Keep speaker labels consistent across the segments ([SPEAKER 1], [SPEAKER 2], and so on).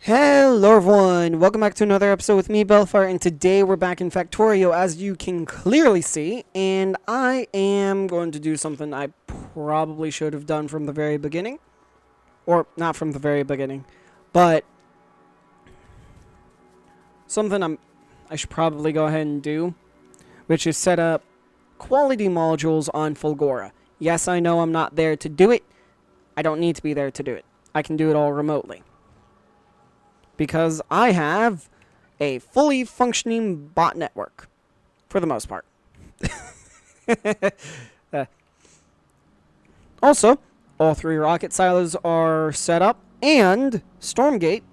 [SPEAKER 1] Hello everyone, welcome back to another episode with me, Baelfire, and today we're back in Factorio, as you can clearly see, and I am going to do something I probably should have done from the very beginning, or not from the very beginning, but something I should probably go ahead and do, which is set up quality modules on Fulgora. Yes, I know I'm not there to do it. I don't need to be there to do it. I can do it all remotely. Because I have a fully functioning bot network, for the most part. Also, all three rocket silos are set up, and Stormgate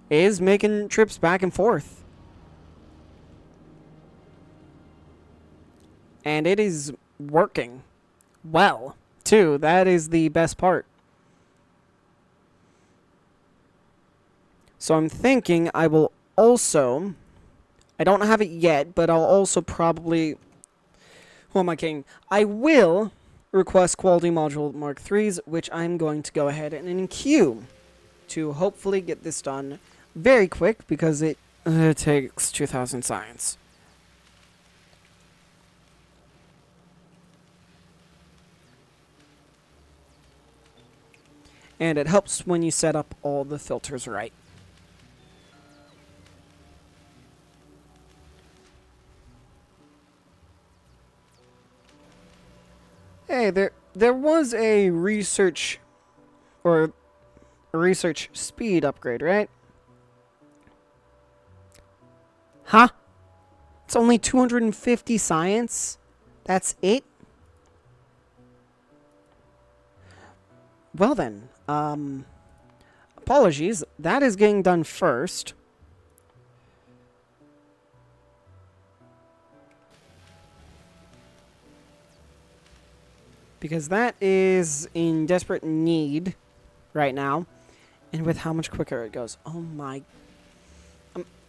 [SPEAKER 1] is making trips back and forth. And it is working well, too. That is the best part. So I'm thinking I will also, I don't have it yet, but I'll also probably, who am I kidding? I will request quality module Mark 3s, which I'm going to go ahead and queue to hopefully get this done very quick, because it takes 2,000 science. And it helps when you set up all the filters right. Hey, there was a research speed upgrade, right? Huh? It's only 250 science? That's it? Well then, apologies. That is getting done first. Because that is in desperate need right now. And with how much quicker it goes. Oh my.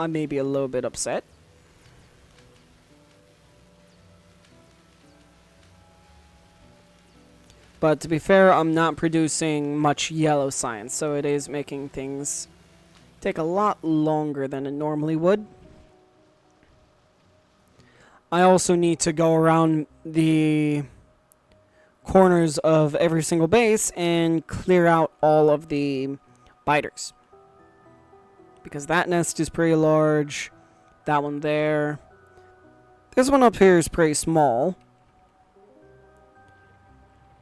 [SPEAKER 1] I may be a little bit upset. But to be fair, I'm not producing much yellow science. So it is making things take a lot longer than it normally would. I also need to go around the corners of every single base and clear out all of the biters, because that nest is pretty large. That one there. This one up here is pretty small,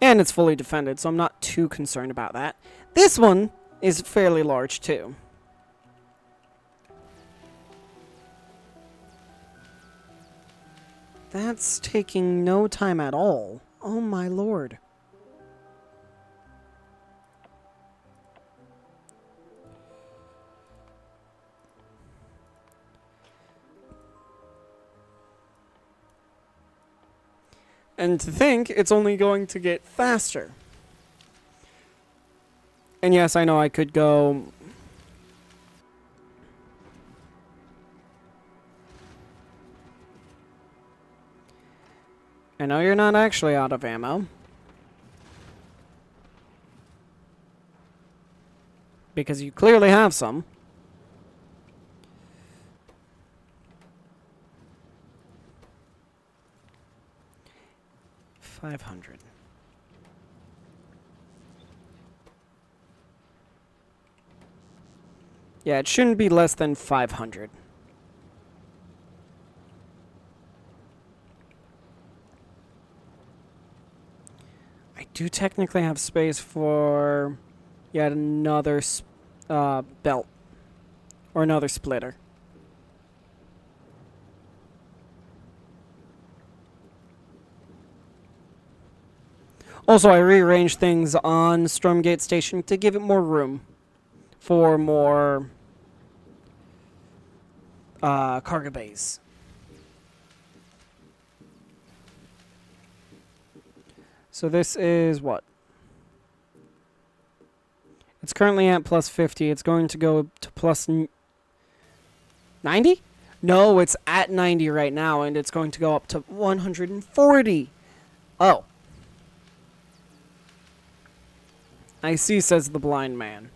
[SPEAKER 1] and it's fully defended, so I'm not too concerned about that. This one is fairly large too. That's taking no time at all. Oh my lord. And to think it's only going to get faster. And yes, I know I could go. I know you're not actually out of ammo. Because you clearly have some. $500. Yeah, it shouldn't be less than 500. I do technically have space for yet another belt. Or another splitter. Also, I rearranged things on Stormgate Station to give it more room for more cargo bays. So this is what? It's currently at plus 50. It's going to go to plus 90? No, it's at 90 right now, and it's going to go up to 140. Oh. I see, says the blind man.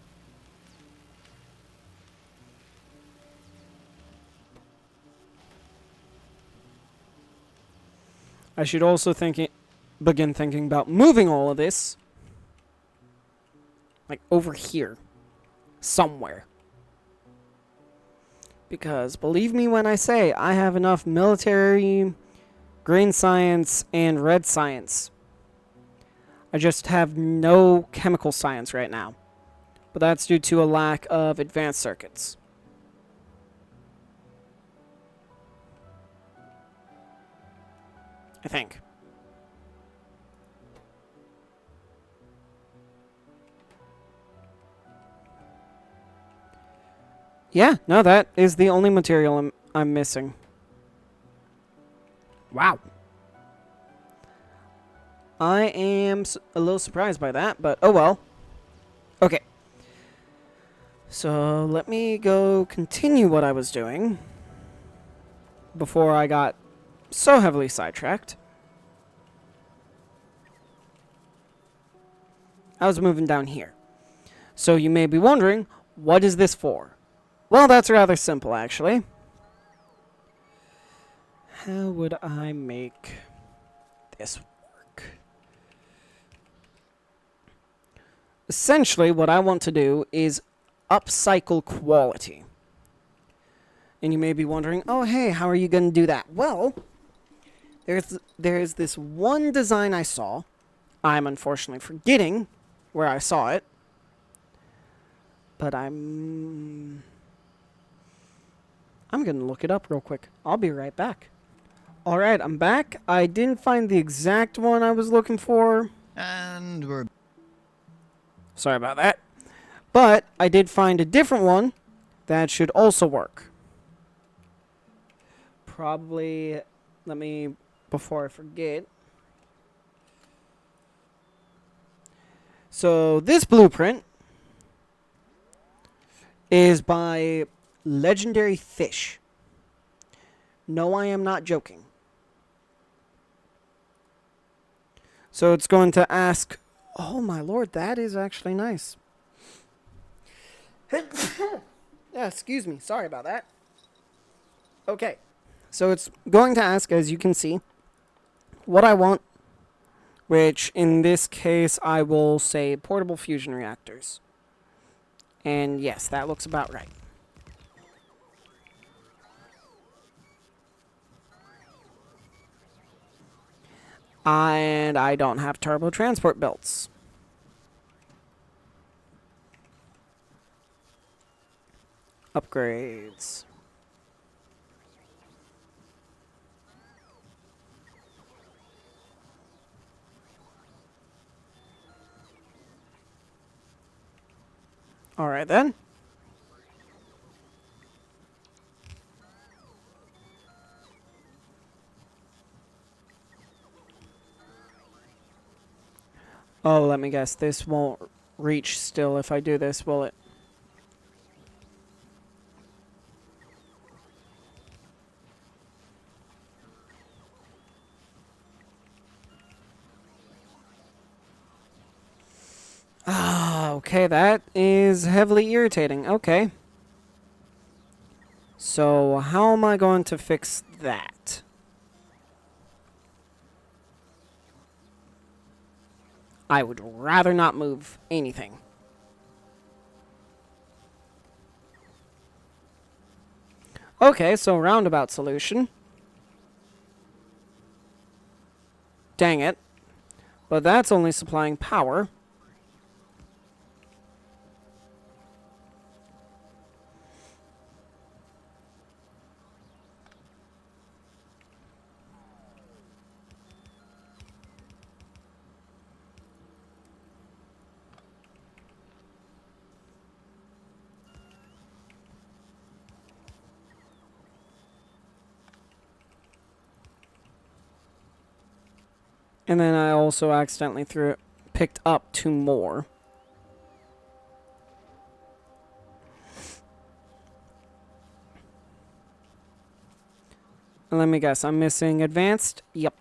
[SPEAKER 1] I should also begin thinking about moving all of this, like, over here. Somewhere. Because, believe me when I say, I have enough military, green science, and red science. I just have no chemical science right now. But that's due to a lack of advanced circuits. I think. Yeah, no, that is the only material I'm missing. Wow. I am a little surprised by that, but oh well. Okay. So let me go continue what I was doing before I got so heavily sidetracked. I was moving down here. So you may be wondering, what is this for? Well, that's rather simple, actually. How would I make this work? Essentially, what I want to do is upcycle quality. And you may be wondering, oh, hey, how are you going to do that? Well, there's this one design I saw. I'm unfortunately forgetting where I saw it. But I'm going to look it up real quick. I'll be right back. Alright, I'm back. I didn't find the exact one I was looking for.
[SPEAKER 2] And we're...
[SPEAKER 1] Sorry about that. But I did find a different one that should also work. Probably, let me, before I forget. So this blueprint is by Legendary Fish. No, I am not joking. So it's going to ask... Oh my lord, that is actually nice. Yeah, excuse me. Sorry about that. Okay. So it's going to ask, as you can see, what I want, which in this case I will say portable fusion reactors. And yes, that looks about right. And I don't have turbo transport belts. Upgrades. Alright then. Oh, let me guess. This won't reach still if I do this, will it? Ah, okay, that is heavily irritating. Okay. So, how am I going to fix that? I would rather not move anything. Okay, so roundabout solution. Dang it. But that's only supplying power. And then I also accidentally picked up 2 more. Let me guess, I'm missing advanced? Yep.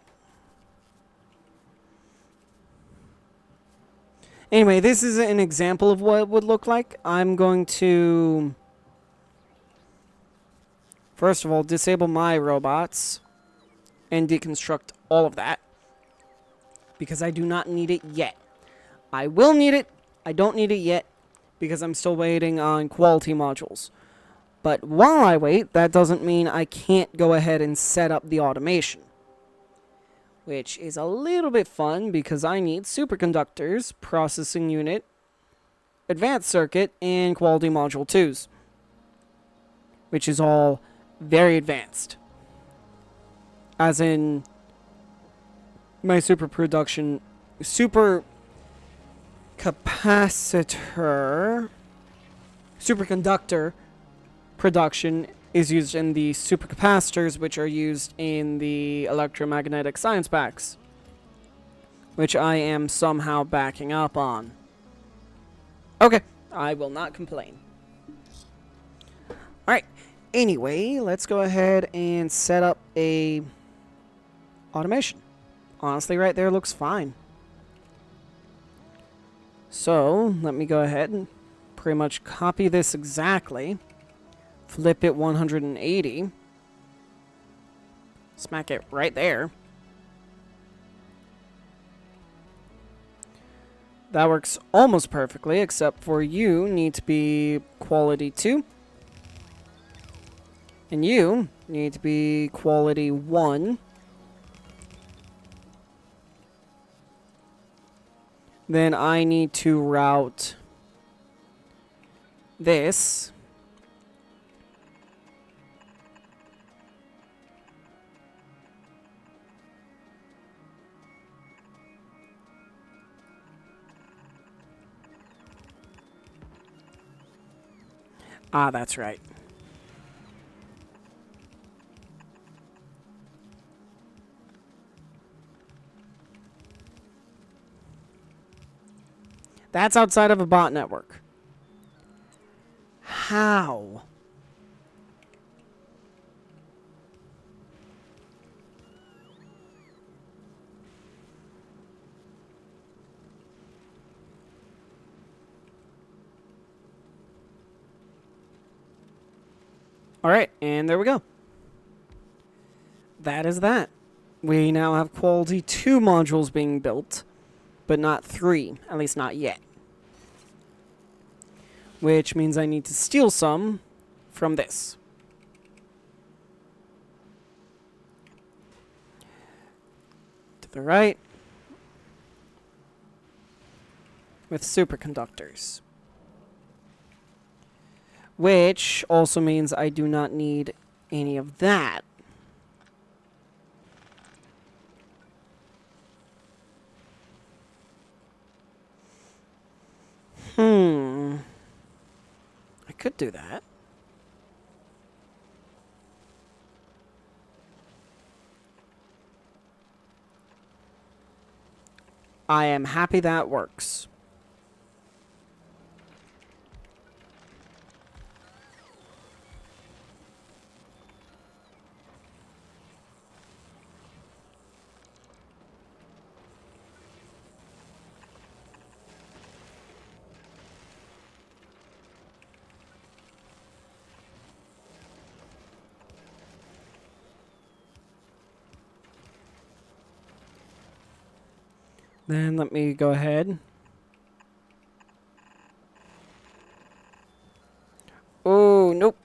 [SPEAKER 1] Anyway, this is an example of what it would look like. I'm going to, first of all, disable my robots and deconstruct all of that, because I do not need it yet. I will need it. I don't need it yet because I'm still waiting on quality modules. But while I wait, that doesn't mean I can't go ahead and set up the automation, which is a little bit fun because I need superconductors, processing unit, advanced circuit, and quality module 2s, which is all very advanced. As in, my super superconductor production is used in the supercapacitors, which are used in the electromagnetic science packs, which I am somehow backing up on. Okay, I will not complain. Alright, anyway, let's go ahead and set up a automation. Honestly, right there looks fine. So, let me go ahead and pretty much copy this exactly. Flip it 180. Smack it right there. That works almost perfectly, except for you need to be quality 2. And you need to be quality 1. Then I need to route this. Ah, that's right. That's outside of a bot network. How? Alright, and there we go. That is that. We now have quality 2 modules being built, but not 3, at least not yet. Which means I need to steal some from this. To the right. With superconductors. Which also means I do not need any of that. I could do that. I am happy that works. Then let me go ahead. Oh, nope.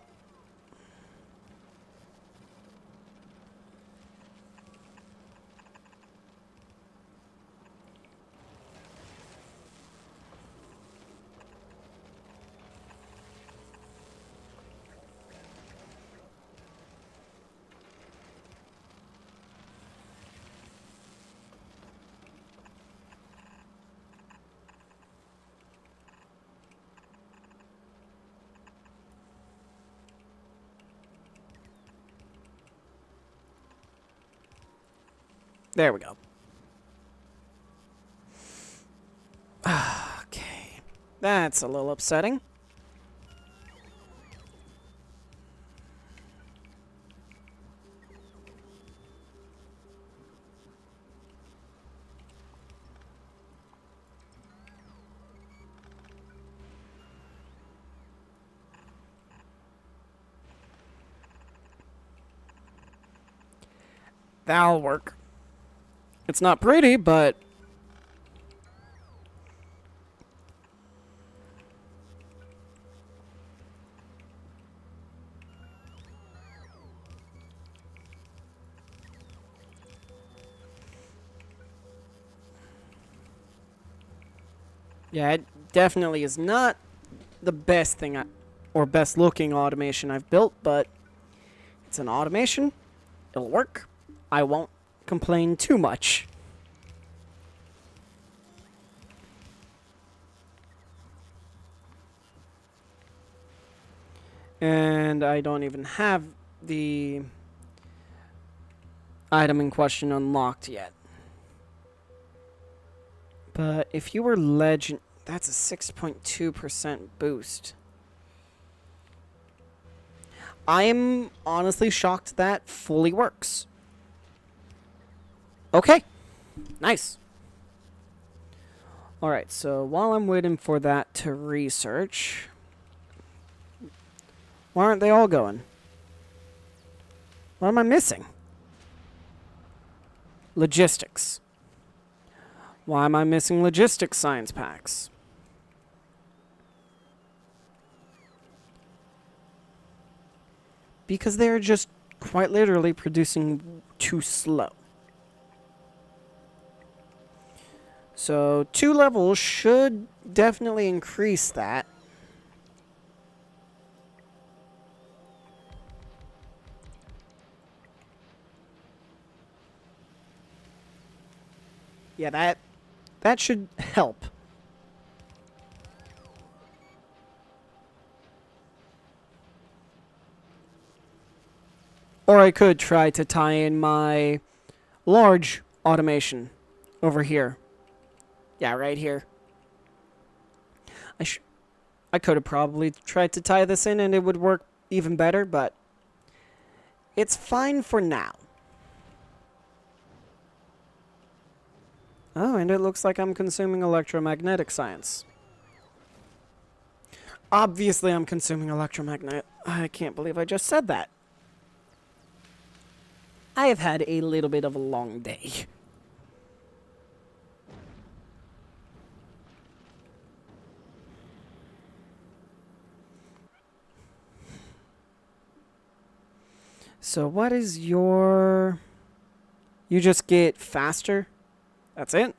[SPEAKER 1] There we go. Okay. That's a little upsetting. That'll work. It's not pretty, but yeah, it definitely is not the best thing or best looking automation I've built, but it's an automation. It'll work. I won't complain too much. And I don't even have the item in question unlocked yet. But if you were legend, that's a 6.2% boost. I am honestly shocked that fully works. Okay, nice. Alright, so while I'm waiting for that to research, why aren't they all going? What am I missing? Logistics. Why am I missing logistics science packs? Because they're just quite literally producing too slow. So 2 levels should definitely increase that. Yeah, that should help. Or I could try to tie in my large automation over here. Yeah, right here. I could have probably tried to tie this in and it would work even better, but it's fine for now. Oh, and it looks like I'm consuming electromagnetic science. Obviously, I'm consuming electromagnetic. I can't believe I just said that. I have had a little bit of a long day. So what is your... You just get faster? That's it?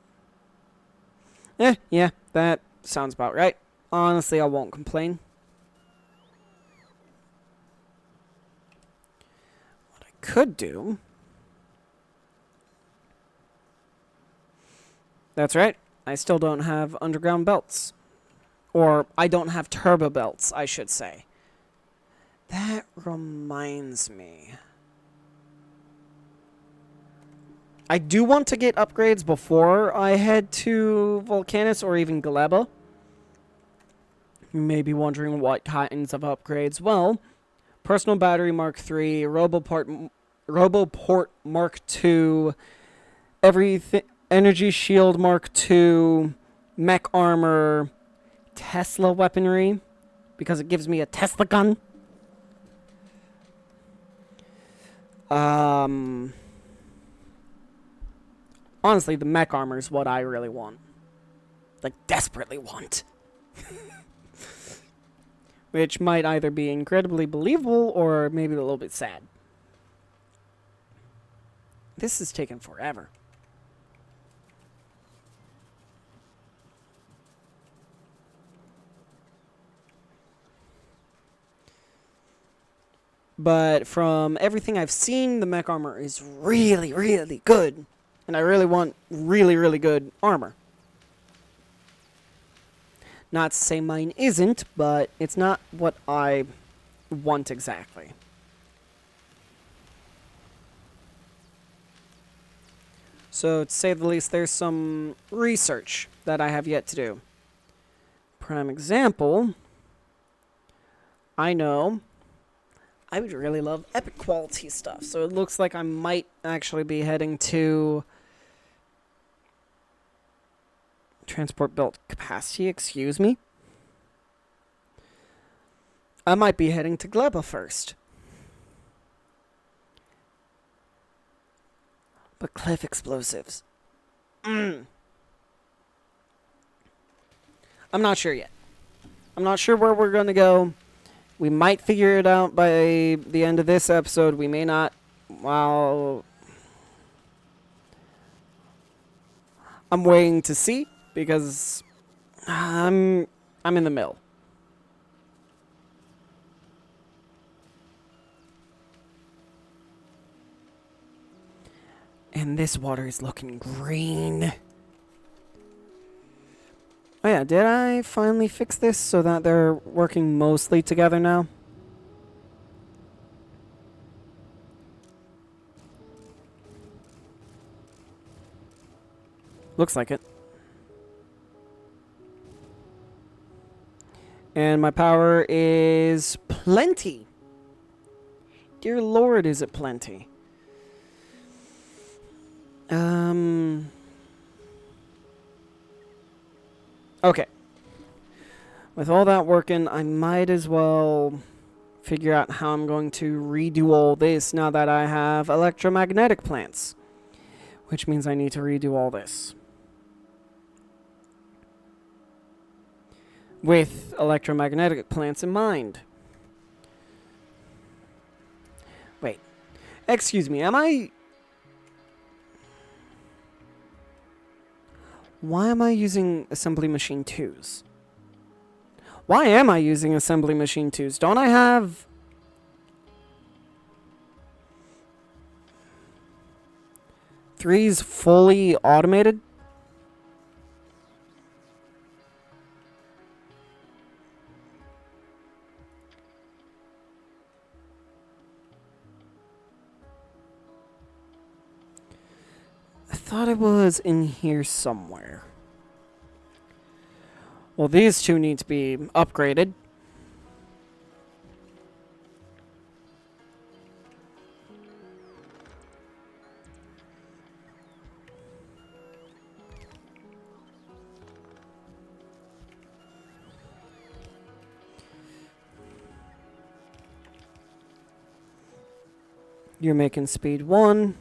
[SPEAKER 1] Yeah, that sounds about right. Honestly, I won't complain. What I could do... That's right. I still don't have underground belts. Or, I don't have turbo belts, I should say. That reminds me. I do want to get upgrades before I head to Volcanus or even Gleba. You may be wondering what kinds of upgrades. Well, Personal Battery Mark III, Roboport Mark II, Energy Shield Mark II, Mech Armor, Tesla Weaponry, because it gives me a Tesla gun. Honestly, the mech armor is what I really want. Like, desperately want. Which might either be incredibly believable or maybe a little bit sad. This is taking forever. But from everything I've seen, the mech armor is really, really good. And I really want really, really good armor. Not to say mine isn't, but it's not what I want exactly. So, to say the least, there's some research that I have yet to do. Prime example, I know I would really love epic quality stuff. So it looks like I might actually be heading to transport belt capacity, excuse me. I might be heading to Gleba first. But cliff explosives. I'm not sure yet. I'm not sure where we're going to go. We might figure it out by the end of this episode. We may not. Well, I'm waiting to see because I'm in the middle. And this water is looking green. Oh yeah, did I finally fix this so that they're working mostly together now? Looks like it. And my power is plenty. Dear Lord, is it plenty? Okay. With all that working, I might as well figure out how I'm going to redo all this now that I have electromagnetic plants. Which means I need to redo all this. With electromagnetic plants in mind. Wait. Excuse me, am I... Why am I using assembly machine 2s? Why am I using assembly machine 2s? Don't I have... Threes fully automated? I thought it was in here somewhere. Well, these two need to be upgraded. You're making speed 1.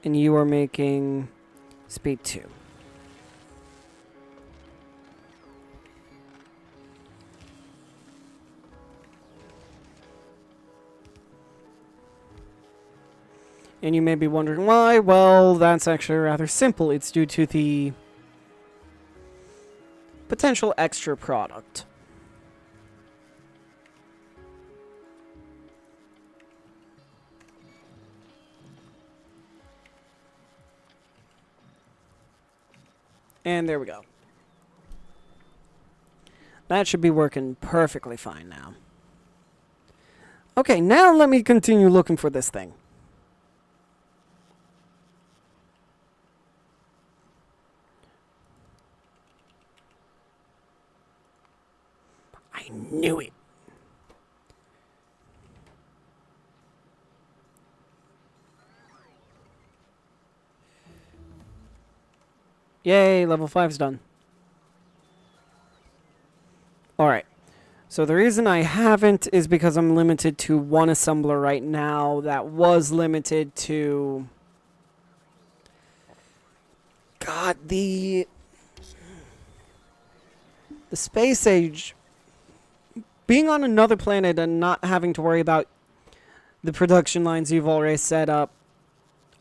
[SPEAKER 1] And you are making speed 2. And you may be wondering why. Well, that's actually rather simple. It's due to the potential extra product. And there we go. That should be working perfectly fine now. Okay, now let me continue looking for this thing. I knew it. Yay, level 5's done. Alright. So the reason I haven't is because I'm limited to one assembler right now that was limited to... God, the space age... Being on another planet and not having to worry about the production lines you've already set up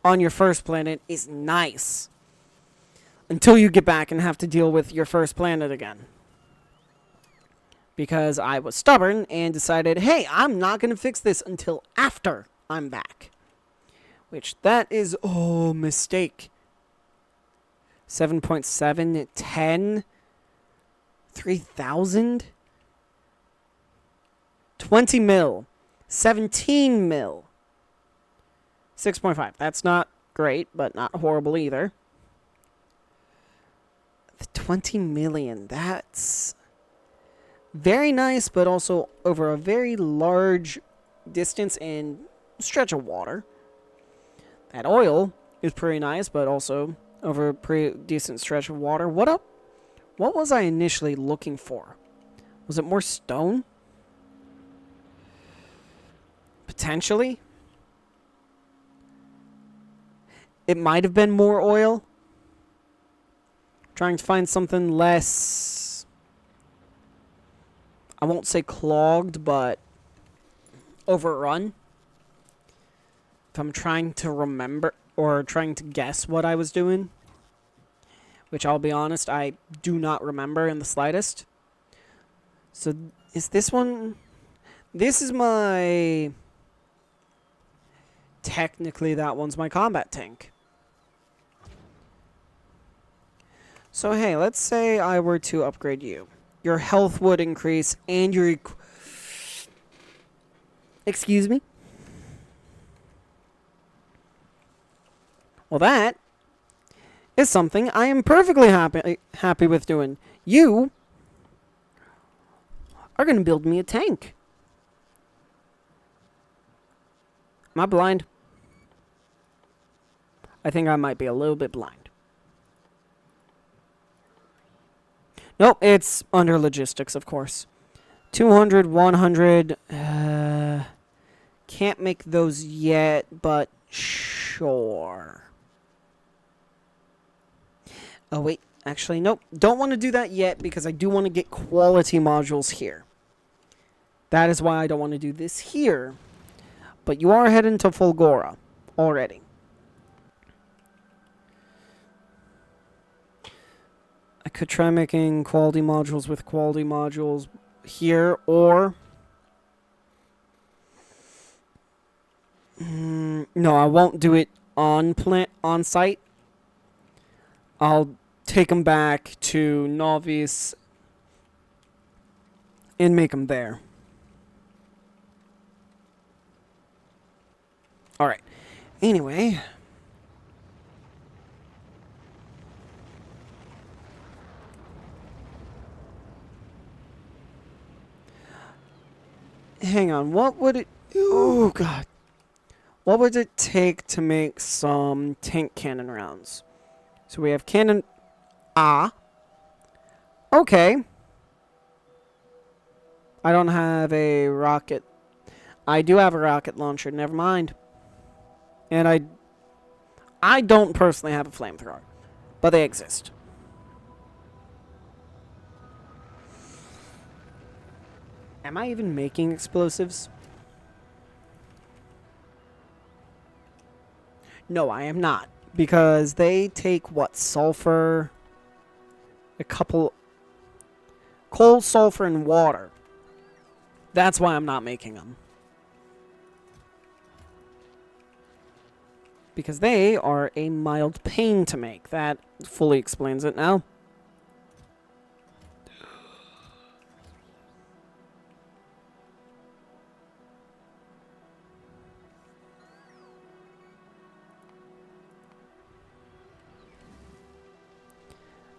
[SPEAKER 1] on your first planet is nice. Until you get back and have to deal with your first planet again. Because I was stubborn and decided, hey, I'm not going to fix this until after I'm back. Which, that is, oh, mistake. 7.7, 10, 3,000, 20 mil, 17 mil, 6.5. That's not great, but not horrible either. 20 million, that's very nice, but also over a very large distance and stretch of water. That oil is pretty nice, but also over a pretty decent stretch of water. What was I initially looking for? Was it more stone? Potentially. It might have been more oil. Trying to find something less, I won't say clogged, but overrun. If I'm trying to remember or trying to guess what I was doing, which I'll be honest, I do not remember in the slightest. So is this one? This is my... Technically, that one's my combat tank. So, hey, let's say I were to upgrade you. Your health would increase, and your... Excuse me? Well, that is something I am perfectly happy with doing. You are going to build me a tank. Am I blind? I think I might be a little bit blind. Nope, it's under logistics, of course. 200, 100. Can't make those yet, but sure. Oh, wait. Actually, nope. Don't want to do that yet because I do want to get quality modules here. That is why I don't want to do this here. But you are heading to Fulgora already. I could try making quality modules with quality modules here, or... no, I won't do it on site. I'll take them back to Nauvis and make them there. Alright. Anyway. Hang on, what would it... Oh, God. What would it take to make some tank cannon rounds? So we have cannon... Ah. Okay. I don't have a rocket. I do have a rocket launcher, never mind. And I don't personally have a flamethrower. But they exist. Am I even making explosives? No, I am not. Because they take, what, sulfur? A couple... Coal, sulfur, and water. That's why I'm not making them. Because they are a mild pain to make. That fully explains it now.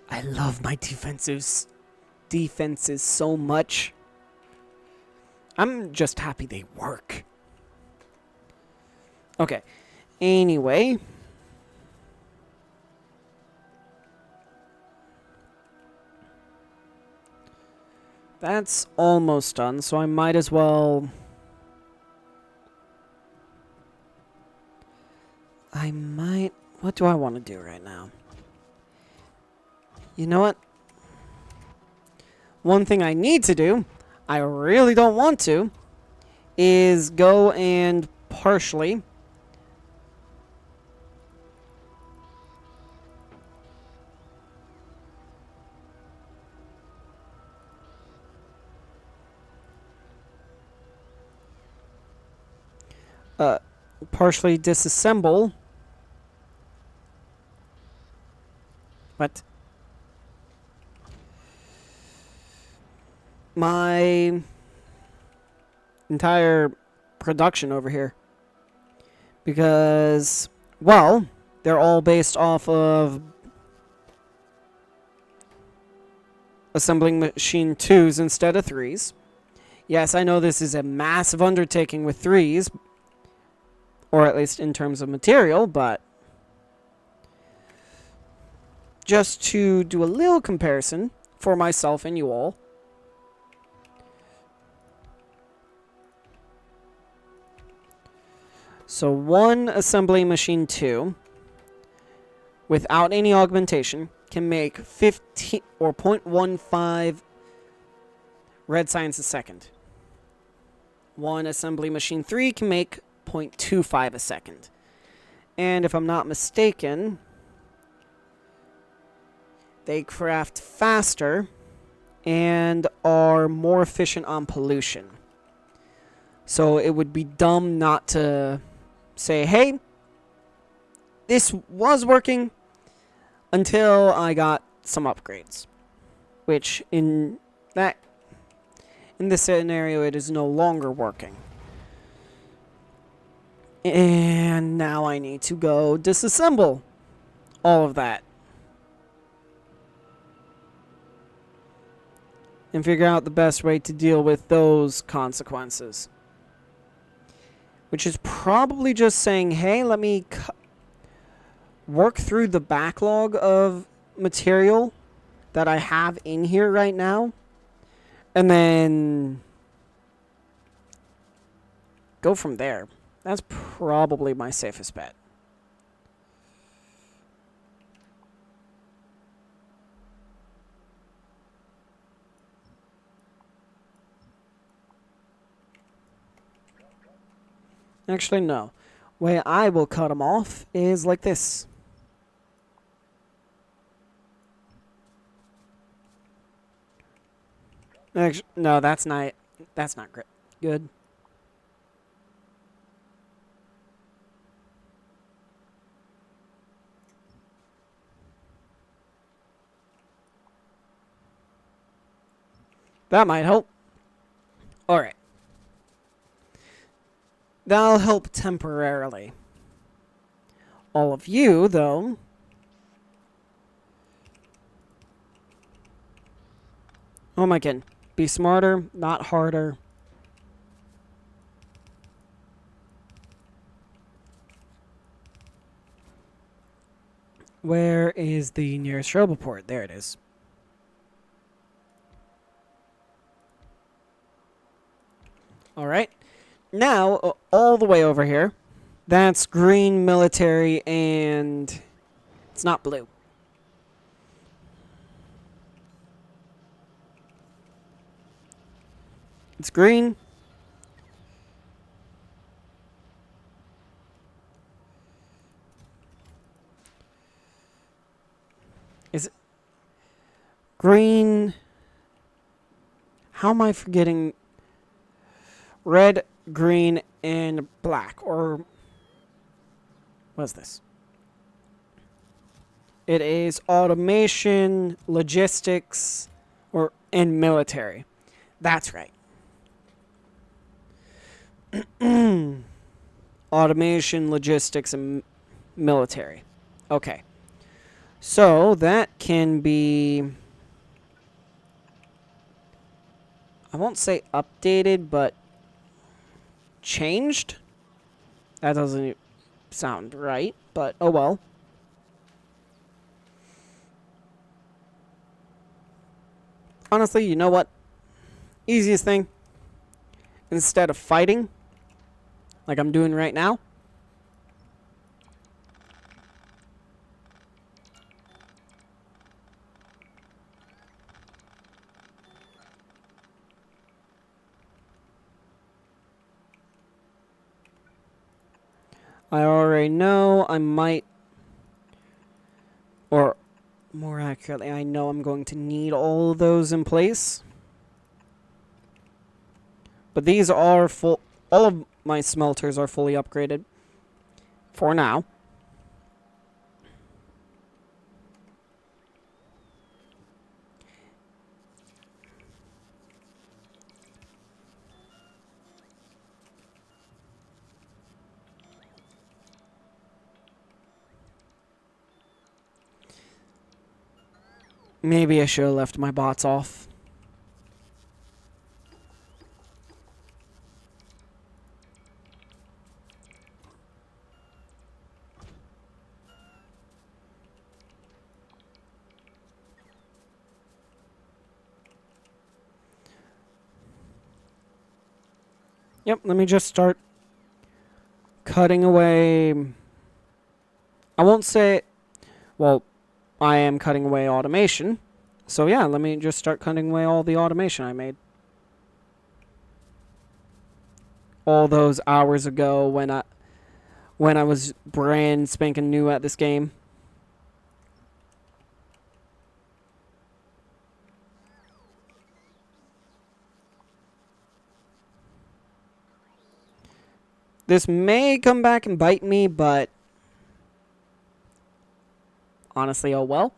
[SPEAKER 1] I love my defenses so much. I'm just happy they work. Okay. Anyway. That's almost done, so I might as well... What do I want to do right now? You know what? One thing I need to do, I really don't want to, is go and partially... partially disassemble... What? My entire production over here. Because, well, they're all based off of assembling machine 2s instead of 3s. Yes, I know this is a massive undertaking with 3s, or at least in terms of material, but just to do a little comparison for myself and you all, So one assembly machine 2, without any augmentation, can make 15 or 0.15 red science a second. One assembly machine 3 can make 0.25 a second. And if I'm not mistaken, they craft faster and are more efficient on pollution. So it would be dumb not to say, hey, this was working until I got some upgrades. Which in this scenario it is no longer working. And now I need to go disassemble all of that. And figure out the best way to deal with those consequences. Which is probably just saying, hey, let me work through the backlog of material that I have in here right now. And then go from there. That's probably my safest bet. Actually, no. Way I will cut them off is like this. Actually, no, that's not great. Good. That might help. Alright. That'll help temporarily. All of you, though. Oh my god. Be smarter, not harder. Where is the nearest Roboport? There it is. Alright. Now, all the way over here, that's green military and it's not blue. It's green. Is it green? How am I forgetting? Red, green, and black. Or what's this? It is automation, logistics, and military. That's right. Automation, logistics, and military. Okay. So that can be, I won't say updated, but changed? That doesn't sound right, but oh well. Honestly, you know what? Easiest thing. Instead of fighting, like I'm doing right now, I already know I might, or more accurately, I know I'm going to need all of those in place. But these are full, all of my smelters are fully upgraded for now. Maybe I should have left my bots off. Yep, let me just start cutting away... I won't say... Well, I am cutting away automation. So yeah, let me just start cutting away all the automation I made. All those hours ago when I was brand spanking new at this game. This may come back and bite me, but honestly, oh well.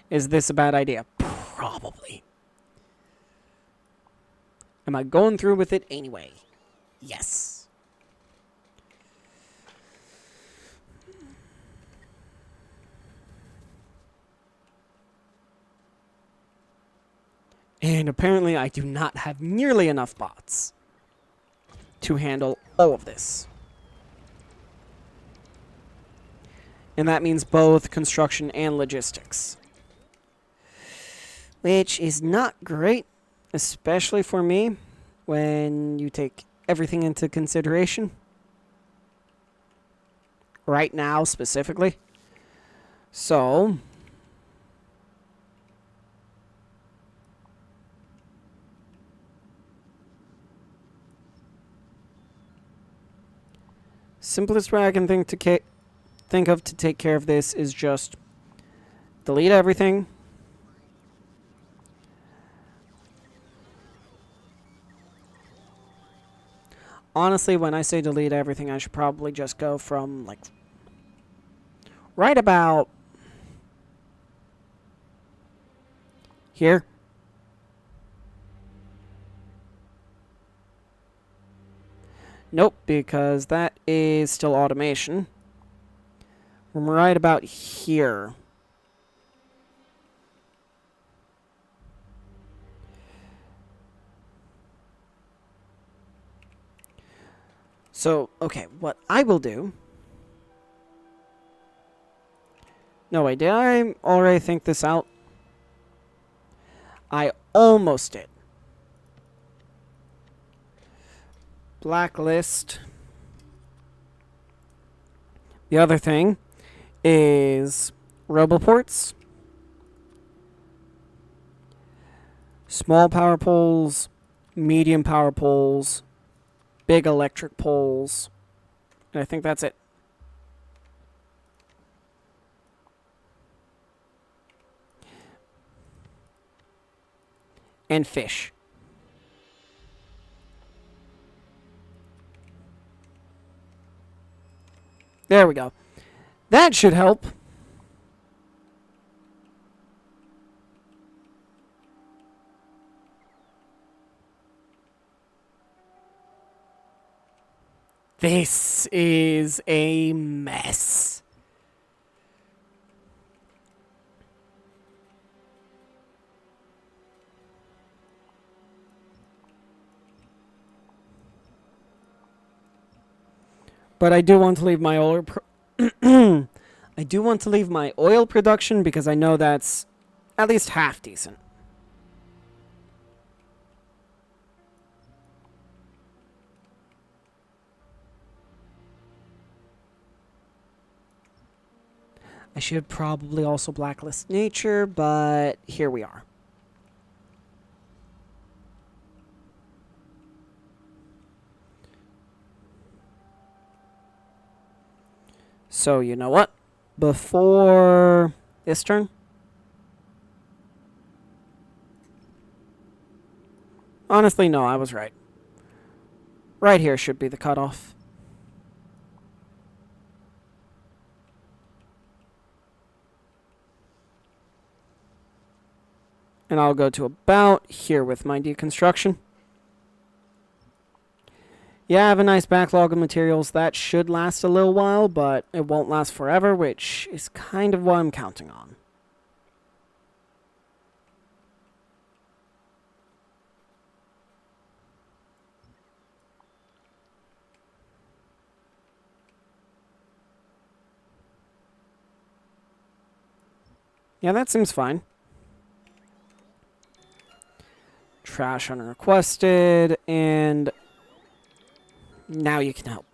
[SPEAKER 1] Is this a bad idea? Probably. Am I going through with it anyway? Yes. And apparently I do not have nearly enough bots to handle all of this. And that means both construction and logistics. Which is not great, especially for me, when you take everything into consideration. Right now, specifically. So... simplest way I can think of to take care of this is just delete everything. Honestly, when I say delete everything, I should probably just go from, like, right about here. Nope, because that is still automation. From right about here. So, okay, what I will do... No, wait, did I already think this out? I almost did. Blacklist. The other thing is roboports, small power poles, medium power poles, big electric poles, and I think that's it. And fish. There we go. That should help. This is a mess. But I do want to leave my oil I do want to leave my oil production because I know that's at least half decent. I should probably also blacklist nature, but here we are. So, you know what? Before this turn, honestly, no, I was right. Right here should be the cutoff. And I'll go to about here with my deconstruction. Yeah, I have a nice backlog of materials that should last a little while, but it won't last forever, which is kind of what I'm counting on. Yeah, that seems fine. Trash unrequested, and now you can help.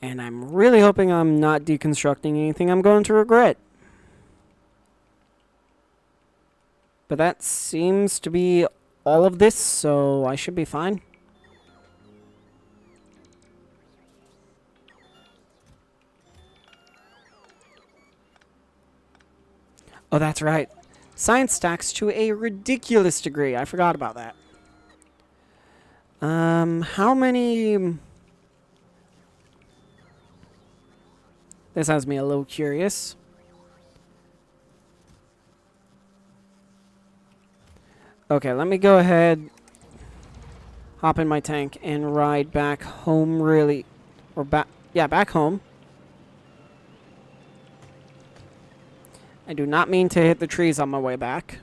[SPEAKER 1] And I'm really hoping I'm not deconstructing anything I'm going to regret. But that seems to be all of this, so I should be fine. Oh, that's right. Science stacks to a ridiculous degree. I forgot about that. How many... This has me a little curious. Okay, let me go ahead, hop in my tank, and ride back home really... Or back... Yeah, back home. I do not mean to hit the trees on my way back.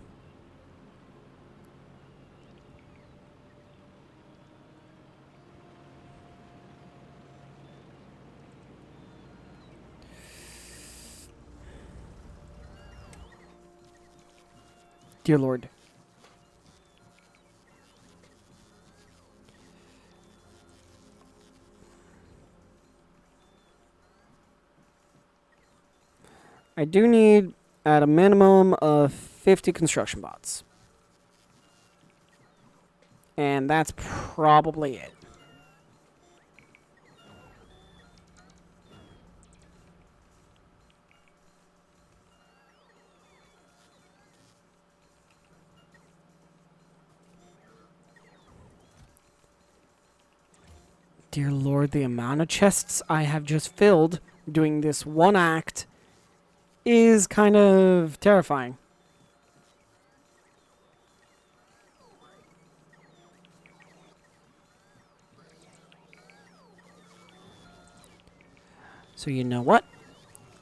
[SPEAKER 1] Dear Lord. I do need at a minimum of 50 construction bots. And that's probably it. Dear Lord, the amount of chests I have just filled doing this one act is kind of terrifying. So you know what?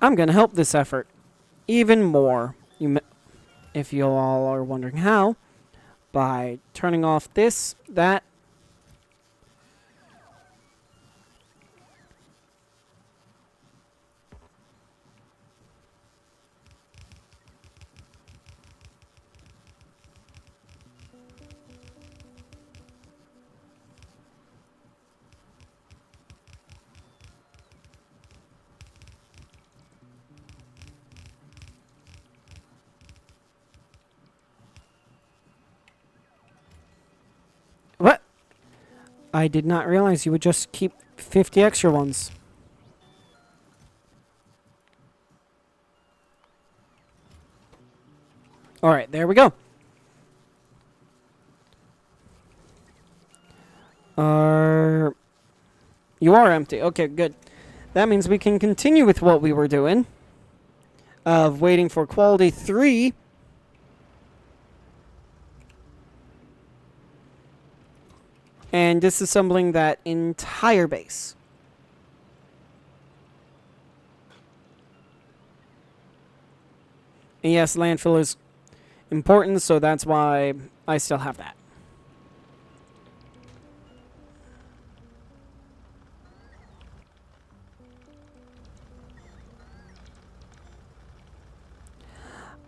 [SPEAKER 1] I'm going to help this effort even more. If you all are wondering how, by turning off this, that. What? I did not realize you would just keep 50 extra ones. Alright, there we go. You are empty. Okay, good. That means we can continue with what we were doing. Of waiting for quality 3. And disassembling that entire base. And yes, landfill is important, so that's why I still have that.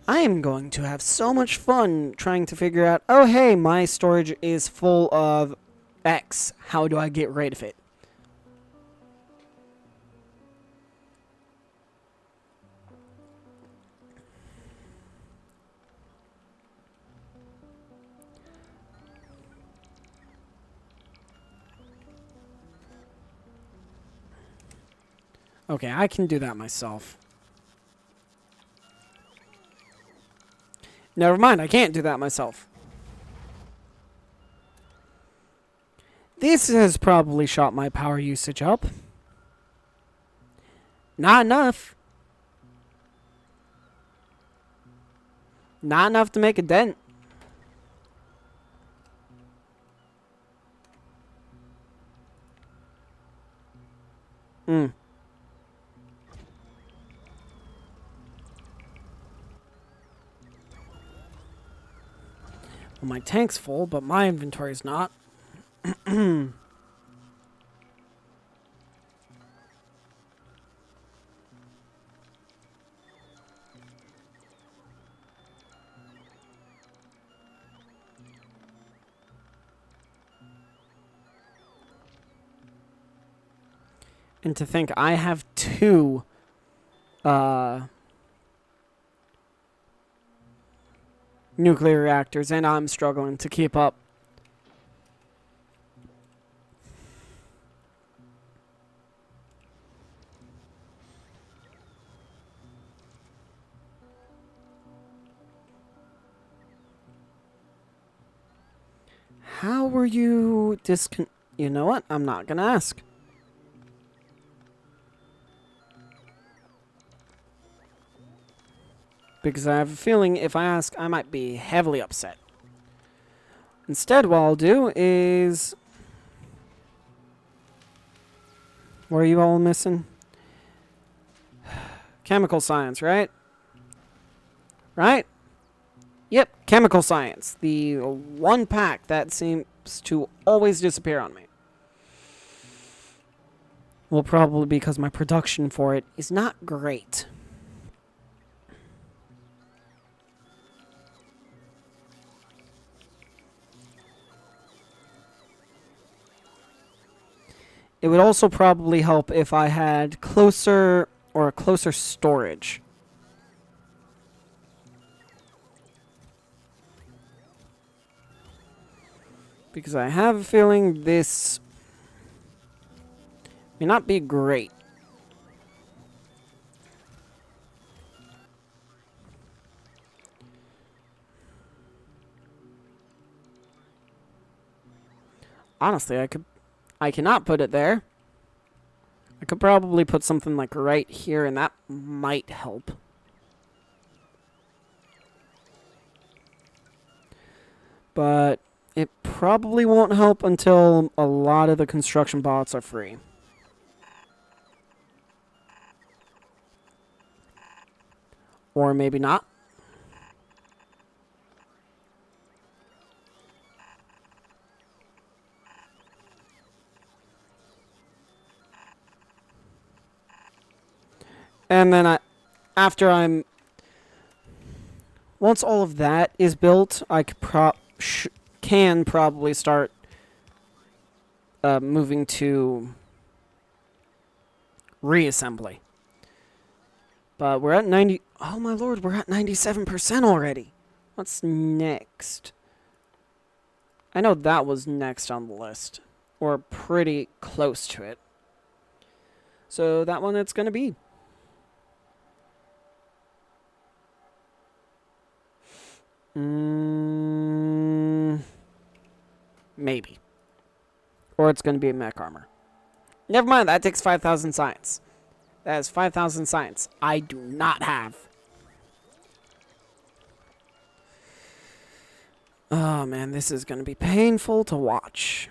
[SPEAKER 1] I am going to have so much fun trying to figure out, oh hey, my storage is full of X. How do I get rid of it? Okay, I can do that myself. Never mind, I can't do that myself. This has probably shot my power usage up. Not enough. Not enough to make a dent. Hmm. Well, my tank's full, but my inventory's not. And to think I have two nuclear reactors and I'm struggling to keep up. How were you You know what? I'm not gonna ask. Because I have a feeling if I ask, I might be heavily upset. Instead, what I'll do is... What are you all missing? Chemical science, right? Right? Yep, chemical science. The one pack that seems to always disappear on me. Well, probably because my production for it is not great. It would also probably help if I had closer storage. Because I have a feeling this may not be great. Honestly, I cannot put it there. I could probably put something like right here, and that might help. But it probably won't help until a lot of the construction bots are free. Or maybe not. And then once all of that is built, I can probably start moving to reassembly. But we're at 90. Oh my lord, we're at 97% already. What's next? I know that was next on the list, or pretty close to it. So that one it's gonna be. Maybe. Or it's going to be a mech armor. Never mind, that takes 5,000 science. That is 5,000 science. I do not have. Oh man, this is going to be painful to watch.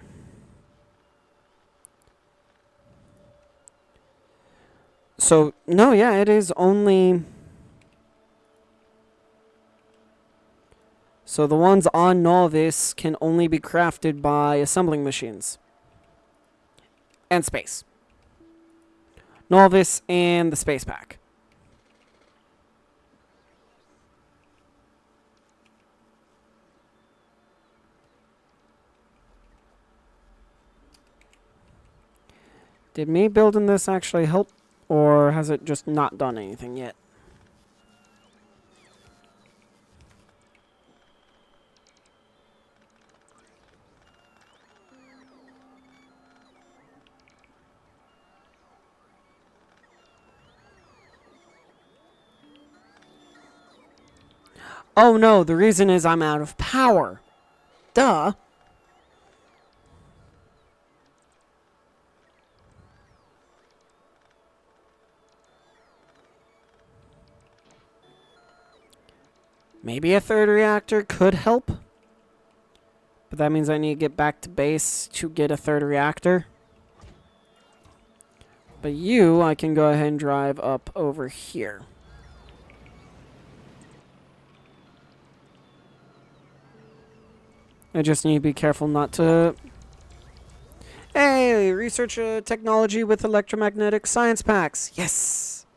[SPEAKER 1] So, no, yeah, it is only... So the ones on Nauvis can only be crafted by assembling machines. And space. Nauvis and the space pack. Did me building this actually help? Or has it just not done anything yet? Oh no, the reason is I'm out of power. Duh. Maybe a third reactor could help. But that means I need to get back to base to get a third reactor. But I can go ahead and drive up over here. I just need to be careful not to... Hey, research technology with electromagnetic science packs. Yes!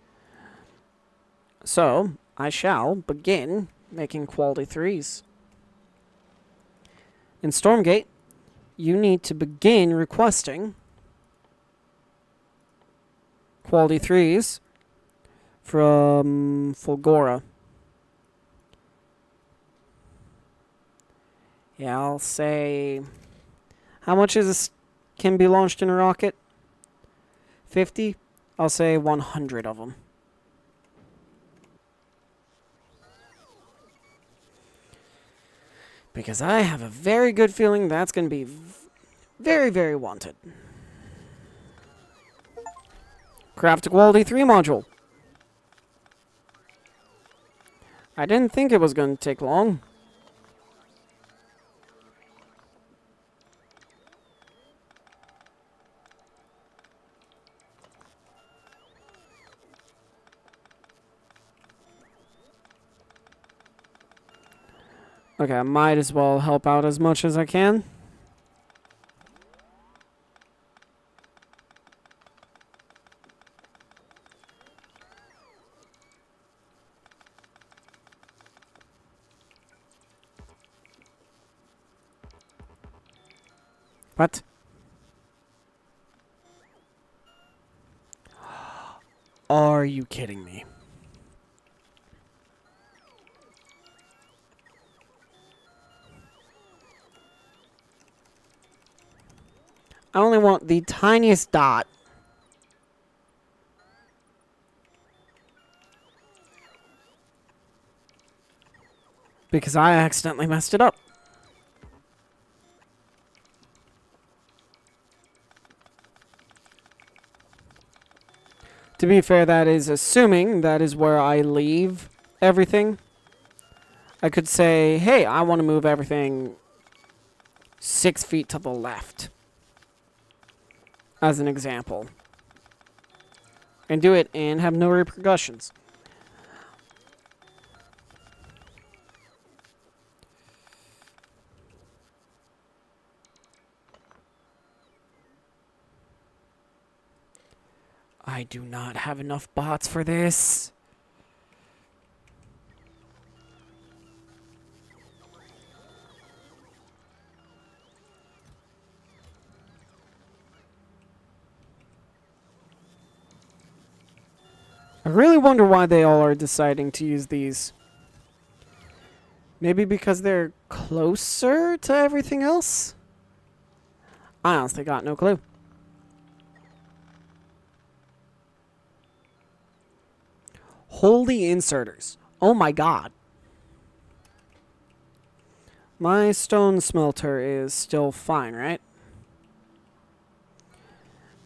[SPEAKER 1] So, I shall begin making quality 3s. In Stormgate, you need to begin requesting quality 3s from Fulgora. Yeah, I'll say... How much is this can be launched in a rocket? 50? I'll say 100 of them. Because I have a very good feeling that's going to be very, very wanted. Craft a quality 3 module. I didn't think it was going to take long. Okay, I might as well help out as much as I can. What? Are you kidding me? I only want the tiniest dot. Because I accidentally messed it up. To be fair, that is assuming that is where I leave everything. I could say, hey, I want to move everything 6 feet to the left. As an example. And do it and have no repercussions. I do not have enough bots for this. I really wonder why they all are deciding to use these. Maybe because they're closer to everything else? I honestly got no clue. Holy inserters. Oh my god. My stone smelter is still fine, right?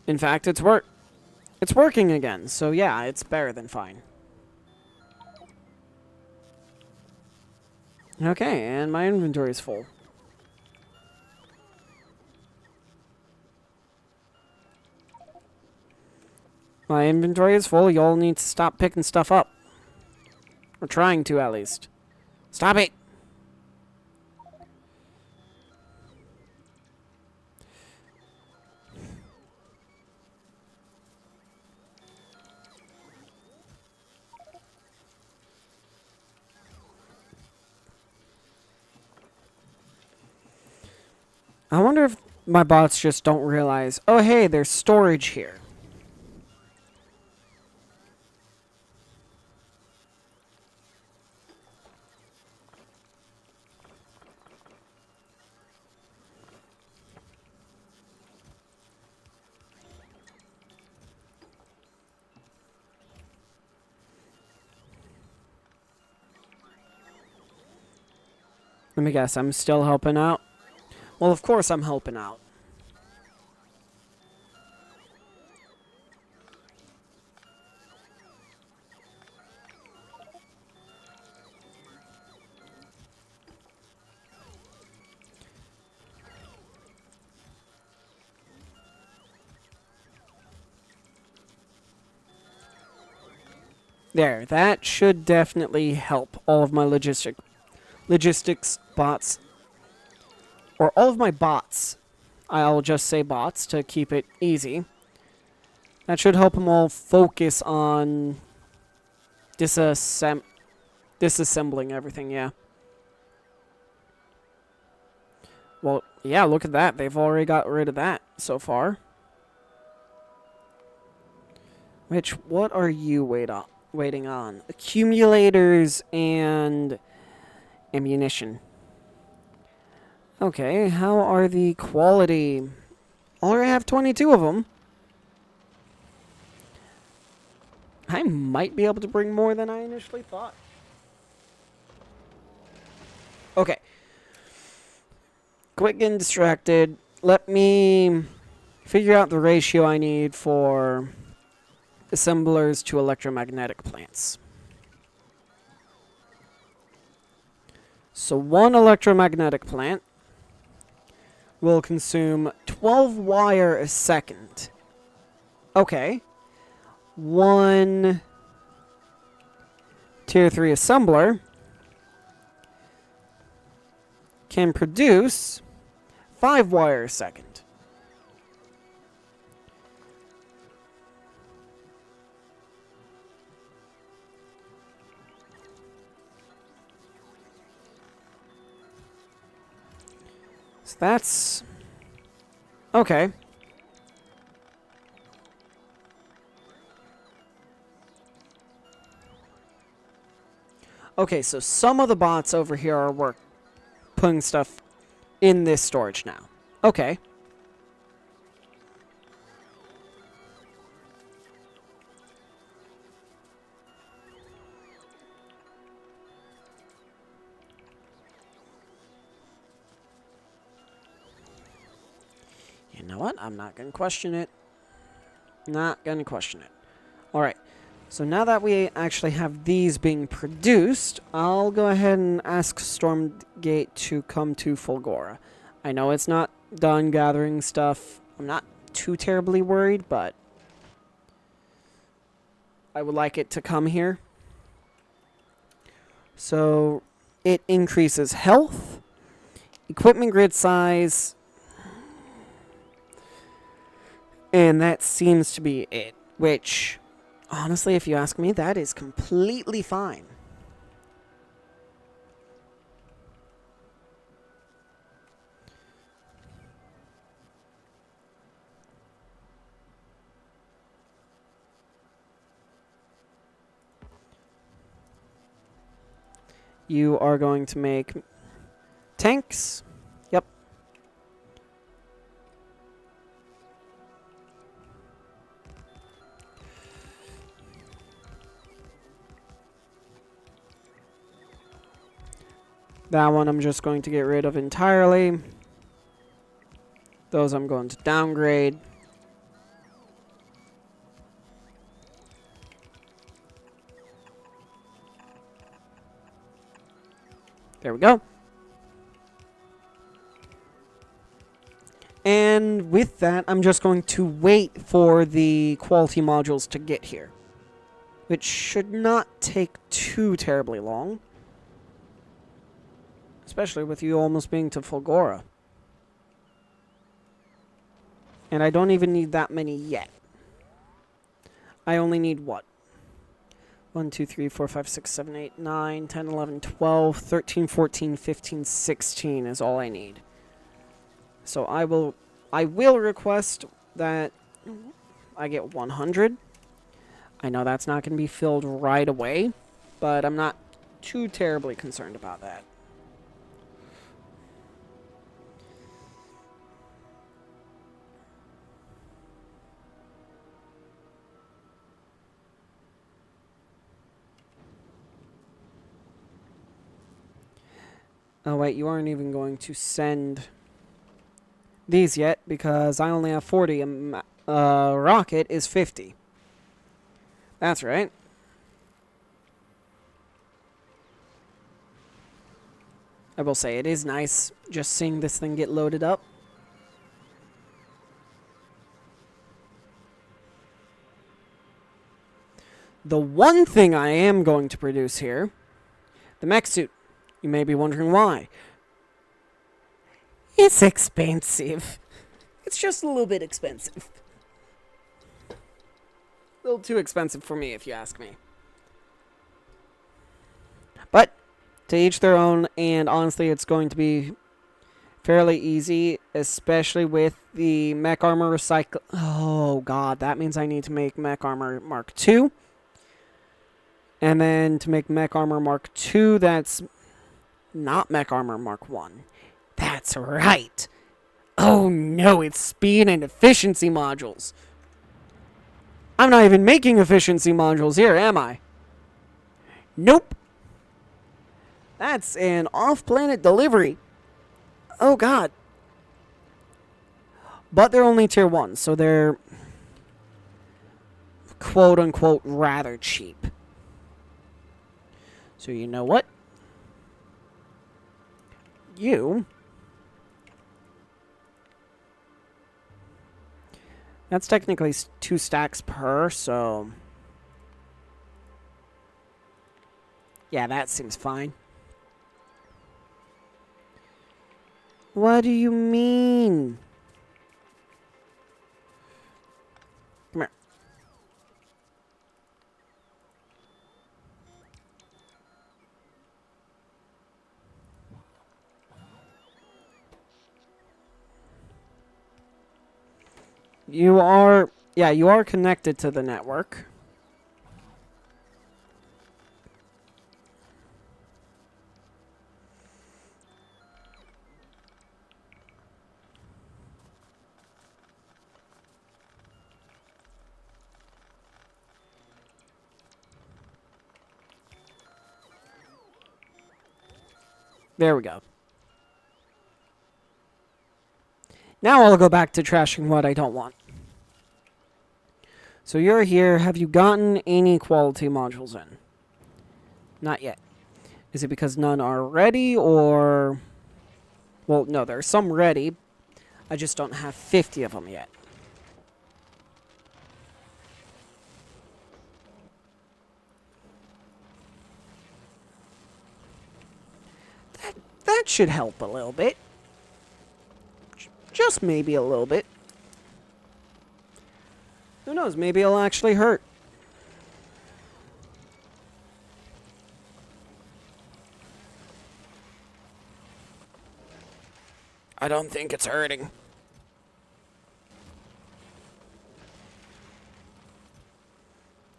[SPEAKER 1] In fact, it's working again, so yeah, it's better than fine. Okay, and my inventory is full. My inventory is full. Y'all need to stop picking stuff up. Or trying to, at least. Stop it! I wonder if my bots just don't realize, oh hey, there's storage here. Let me guess, I'm still helping out? Well, of course I'm helping out. There, that should definitely help all of my logistics bots. Or all of my bots. I'll just say bots to keep it easy. That should help them all focus on disassembling everything, yeah. Well, yeah, look at that. They've already got rid of that so far. Which, what are you waiting on? Accumulators and ammunition. Okay, how are the quality? Already have 22 of them. I might be able to bring more than I initially thought. Okay. Quit getting distracted. Let me figure out the ratio I need for assemblers to electromagnetic plants. So one electromagnetic plant will consume 12 wire a second. Okay. One tier 3 assembler can produce 5 wire a second. So that's okay. Okay, so some of the bots over here are putting stuff in this storage now. Okay. You know what? I'm not going to question it. Not going to question it. Alright. So now that we actually have these being produced, I'll go ahead and ask Stormgate to come to Fulgora. I know it's not done gathering stuff. I'm not too terribly worried, but I would like it to come here. So it increases health, equipment grid size, and that seems to be it, which, honestly, if you ask me, that is completely fine. You are going to make tanks. Yep. That one I'm just going to get rid of entirely. Those I'm going to downgrade. There we go. And with that, I'm just going to wait for the quality modules to get here, which should not take too terribly long. Especially with you almost being to Fulgora. And I don't even need that many yet. I only need what? 1, 2, 3, 4, 5, 6, 7, 8, 9, 10, 11, 12, 13, 14, 15, 16 is all I need. So I will request that I get 100. I know that's not going to be filled right away, but I'm not too terribly concerned about that. Oh wait, you aren't even going to send these yet because I only have 40 and Rocket is 50. That's right. I will say it is nice just seeing this thing get loaded up. The one thing I am going to produce here, the mech suit. You may be wondering why. It's expensive. It's just a little bit expensive. A little too expensive for me, if you ask me. But to each their own, and honestly, it's going to be fairly easy, especially with the mech armor recycle. Oh god, that means I need to make mech armor Mark II. And then to make mech armor Mark II, that's not mech armor Mark I. That's right. Oh no, it's speed and efficiency modules. I'm not even making efficiency modules here, am I? Nope. That's an off-planet delivery. Oh god. But they're only tier 1, so they're quote-unquote rather cheap. So you know what? That's technically 2 stacks per, so... yeah, that seems fine. What do you mean? Come here. You are... yeah, you are connected to the network. There we go. Now I'll go back to trashing what I don't want. So you're here. Have you gotten any quality modules in? Not yet. Is it because none are ready, or... well, no, there are some ready. I just don't have 50 of them yet. That should help a little bit. Just maybe a little bit. Who knows? Maybe it'll actually hurt. I don't think it's hurting.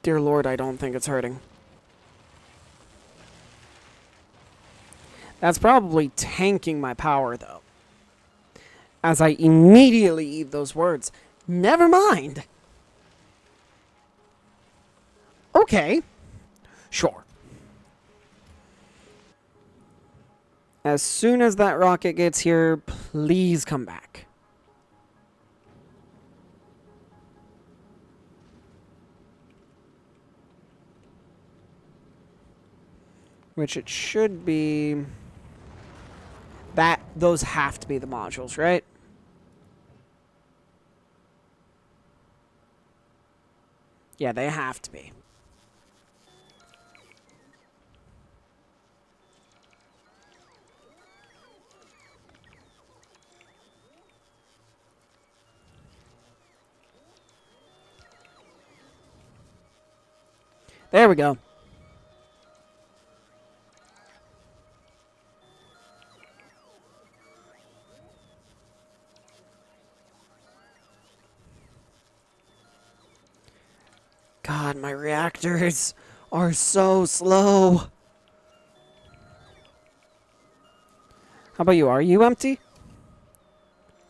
[SPEAKER 1] Dear Lord, I don't think it's hurting. That's probably tanking my power, though. As I immediately eat those words. Never mind. Okay. Sure. As soon as that rocket gets here, please come back. Which it should be... those have to be the modules, right? Yeah, they have to be. There we go. God, my reactors are so slow. How about you? Are you empty?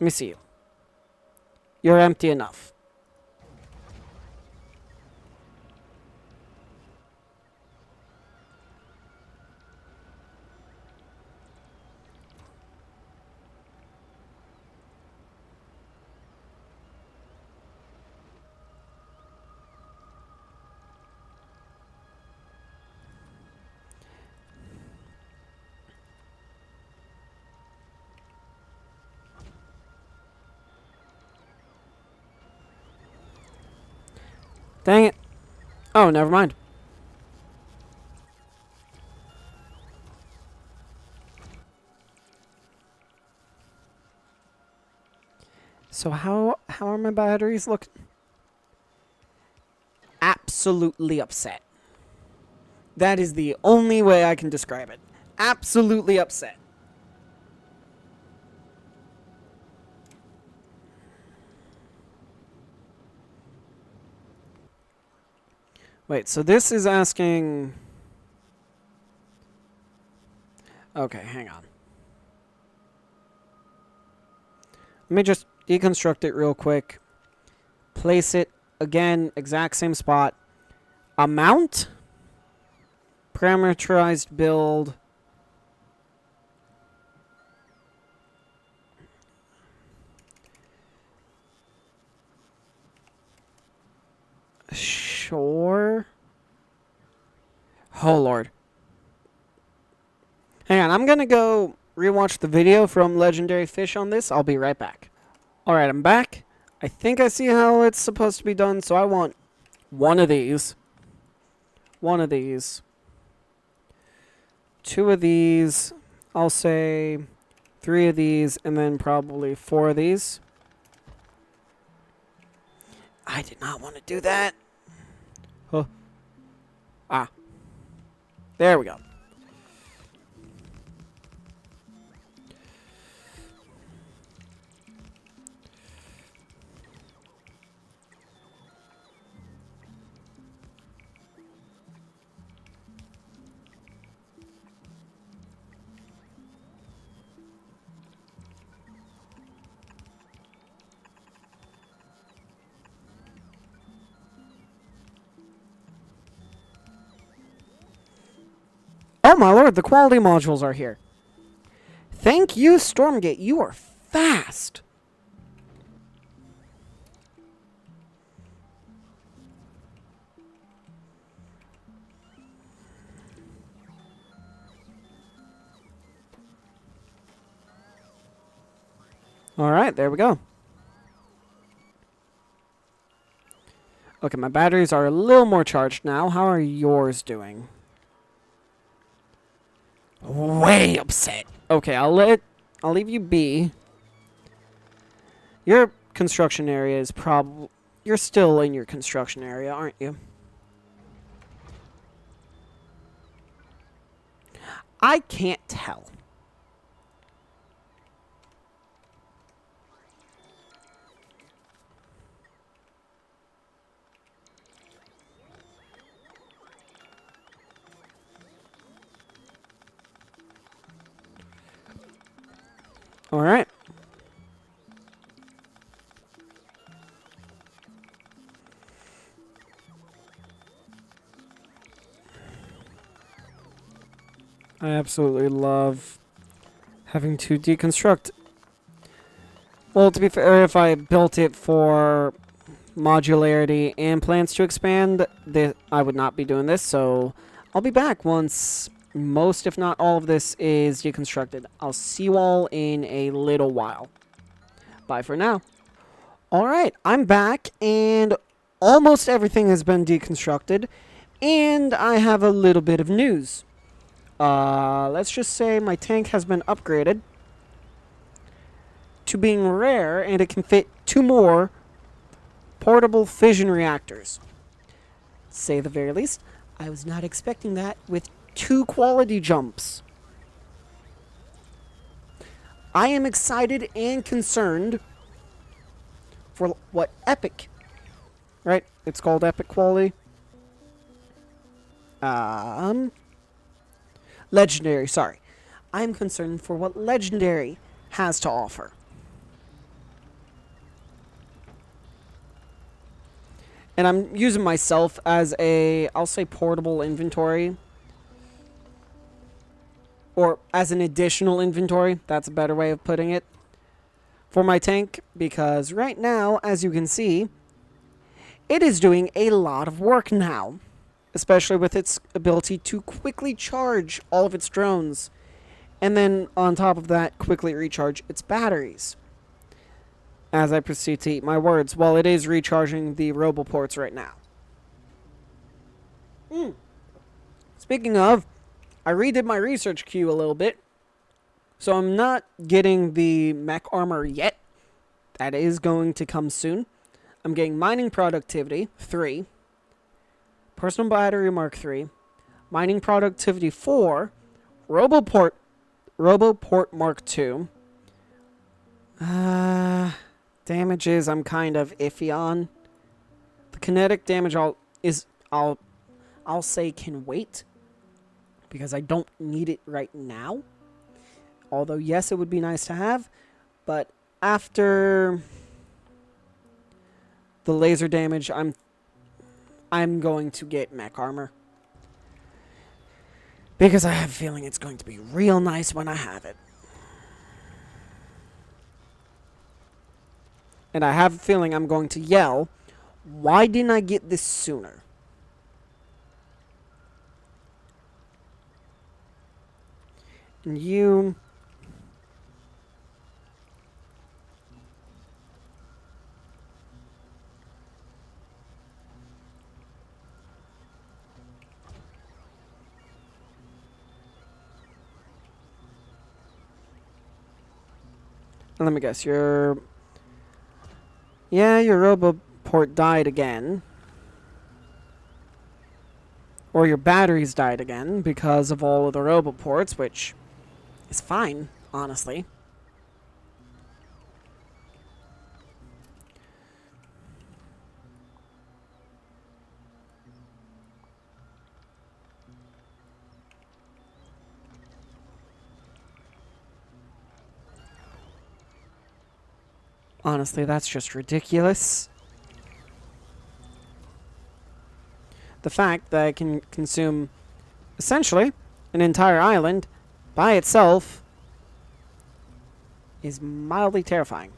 [SPEAKER 1] Let me see you. You're empty enough. Dang it. Oh, never mind. So how are my batteries looking? Absolutely upset. That is the only way I can describe it. Absolutely upset. Wait, so this is asking... Okay, hang on. Let me just deconstruct it real quick. Place it, again, exact same spot. Amount? Parameterized build. Sure. Oh, Lord. Hang on, I'm gonna go rewatch the video from Legendary Fish on this. I'll be right back. Alright, I'm back. I think I see how it's supposed to be done, so I want one of these. One of these. Two of these. I'll say 3 of these, and then probably 4 of these. I did not want to do that. Huh. Ah. There we go. Oh my lord, the quality modules are here. Thank you, Stormgate. You are fast. Alright, there we go. Okay, my batteries are a little more charged now. How are yours doing? Way upset. Okay, I'll leave you be. Your construction area is probably... You're still in your construction area, aren't you? I can't tell. All right. I absolutely love having to deconstruct. Well, to be fair, if I built it for modularity and plans to expand, I would not be doing this, so I'll be back once most, if not all of this is deconstructed. I'll see you all in a little while. Bye for now. Alright, I'm back, and almost everything has been deconstructed, and I have a little bit of news. Let's just say my tank has been upgraded to being rare, and it can fit 2 more portable fission reactors. Say the very least, I was not expecting that with 2 quality jumps. I am excited and concerned for what epic, right? It's called epic quality. Legendary, sorry. I'm concerned for what Legendary has to offer. And I'm using myself as a, I'll say, portable inventory. Or as an additional inventory. That's a better way of putting it. For my tank. Because right now, as you can see, it is doing a lot of work now. Especially with its ability to quickly charge all of its drones. And then, on top of that, quickly recharge its batteries. As I proceed to eat my words, while it is recharging the roboports right now. Speaking of, I redid my research queue a little bit. So I'm not getting the mech armor yet. That is going to come soon. I'm getting mining productivity 3. Personal battery Mark 3. Mining productivity 4. Roboport Mark 2. Damages I'm kind of iffy on. The kinetic damage I'll I'll say can wait, because I don't need it right now. Although, yes, it would be nice to have, but after the laser damage, I'm going to get mech armor. Because I have a feeling it's going to be real nice when I have it. And I have a feeling I'm going to yell, why didn't I get this sooner? And you... Let me guess, your Roboport died again. Or your batteries died again because of all of the Roboports, which is fine, honestly. Honestly, that's just ridiculous. The fact that I can consume, essentially, an entire island by itself is mildly terrifying.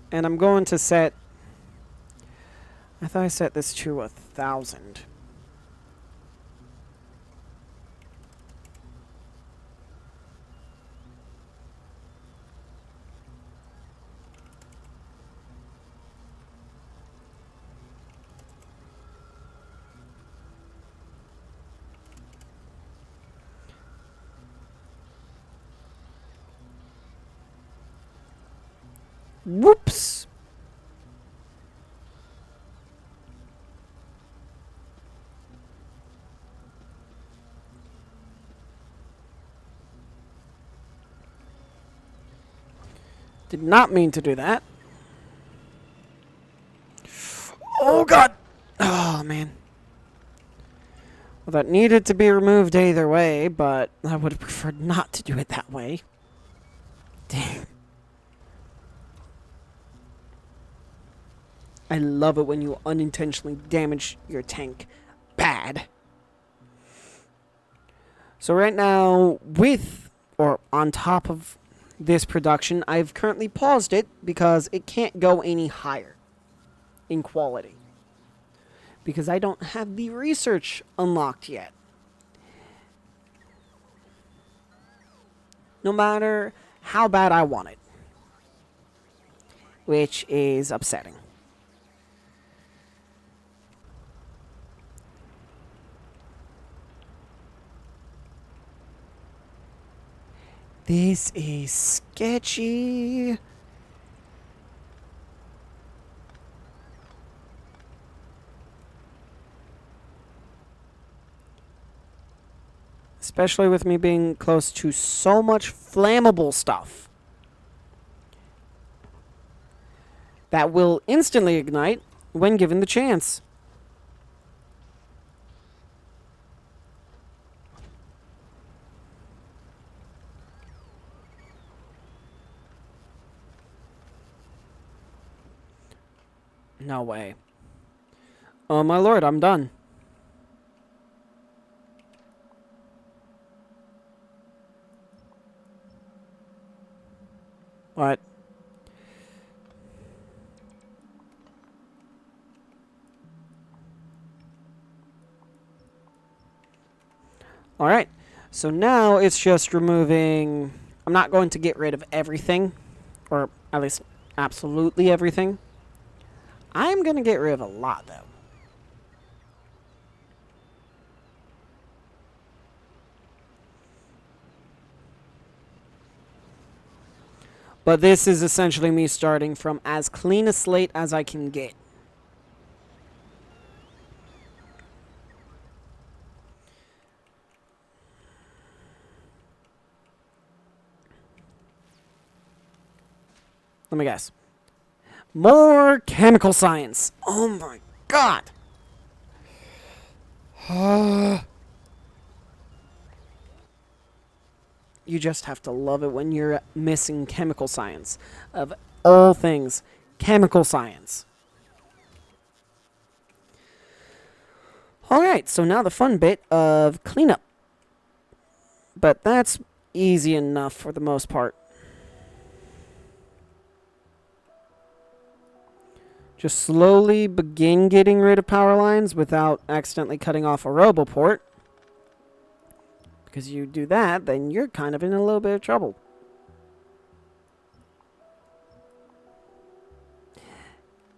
[SPEAKER 1] And I'm going to set... I thought I set this to 1,000. Whoops! Did not mean to do that. Oh, God! Oh, man. Well, that needed to be removed either way, but I would have preferred not to do it that way. Dang. I love it when you unintentionally damage your tank bad. So right now, with, or on top of this production, I've currently paused it because it can't go any higher in quality. Because I don't have the research unlocked yet. No matter how bad I want it. Which is upsetting. This is sketchy. Especially with me being close to so much flammable stuff that will instantly ignite when given the chance. No way. Oh my lord, I'm done. What? Alright, so now it's just removing... I'm not going to get rid of everything, or at least absolutely everything. I'm going to get rid of a lot, though. But this is essentially me starting from as clean a slate as I can get. Let me guess. More chemical science. Oh my god. You just have to love it when you're missing chemical science. Of all things, chemical science. Alright, so now the fun bit of cleanup. But that's easy enough for the most part. Just slowly begin getting rid of power lines without accidentally cutting off a roboport. Because you do that, then you're kind of in a little bit of trouble.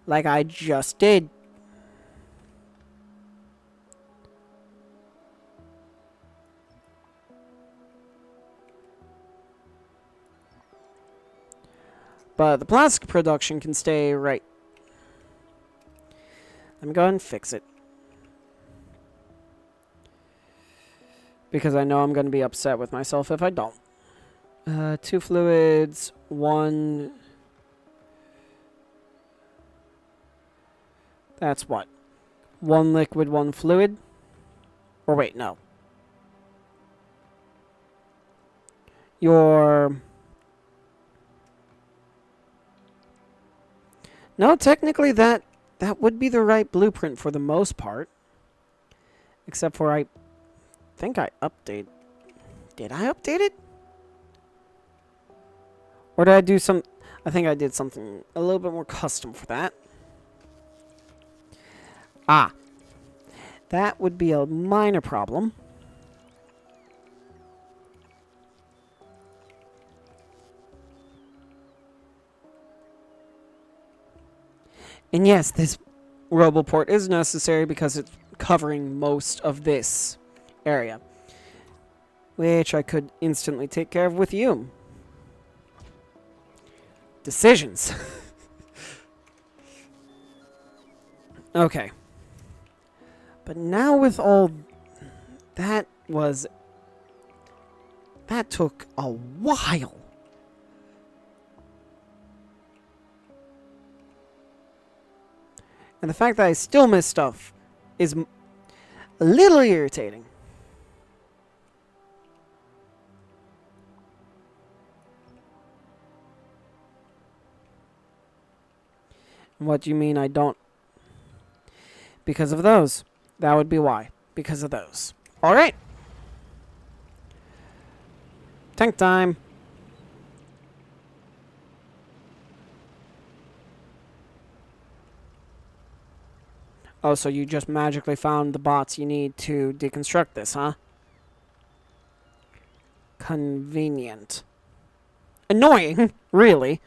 [SPEAKER 1] Like I just did. But the plastic production can stay right. Let me go ahead and fix it. Because I know I'm going to be upset with myself if I don't. 2 fluids, 1... That's what? 1 liquid, 1 fluid? Or wait, no. No, technically that would be the right blueprint for the most part. Except for I think I updated. Did I update it? Or did I do some... I think I did something a little bit more custom for that. Ah. That would be a minor problem. And yes, this roboport is necessary because it's covering most of this area. Which I could instantly take care of with you. Decisions. Okay. But now with all... That took a while. And the fact that I still miss stuff is a little irritating. What do you mean I don't? Because of those. That would be why. Because of those. Alright. Tank time. Oh, so you just magically found the bots you need to deconstruct this, huh? Convenient. Annoying, really.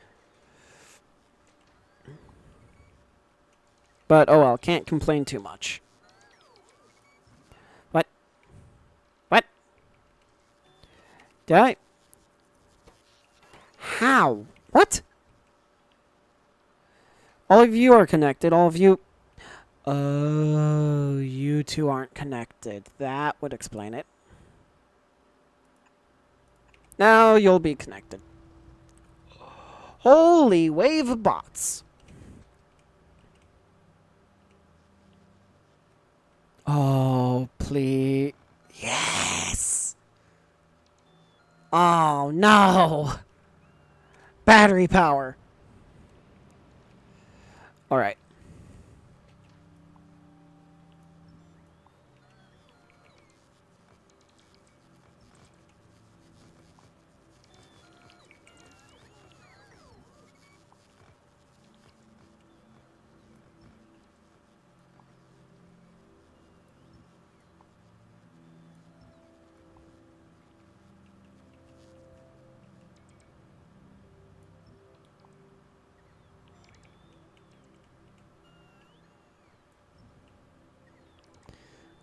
[SPEAKER 1] But, oh well, can't complain too much. What? What? Did I? How? What? All of you are connected, all of you... Oh, you two aren't connected. That would explain it. Now you'll be connected. Holy wave of bots. Oh, please. Yes. Oh, no. Battery power. All right.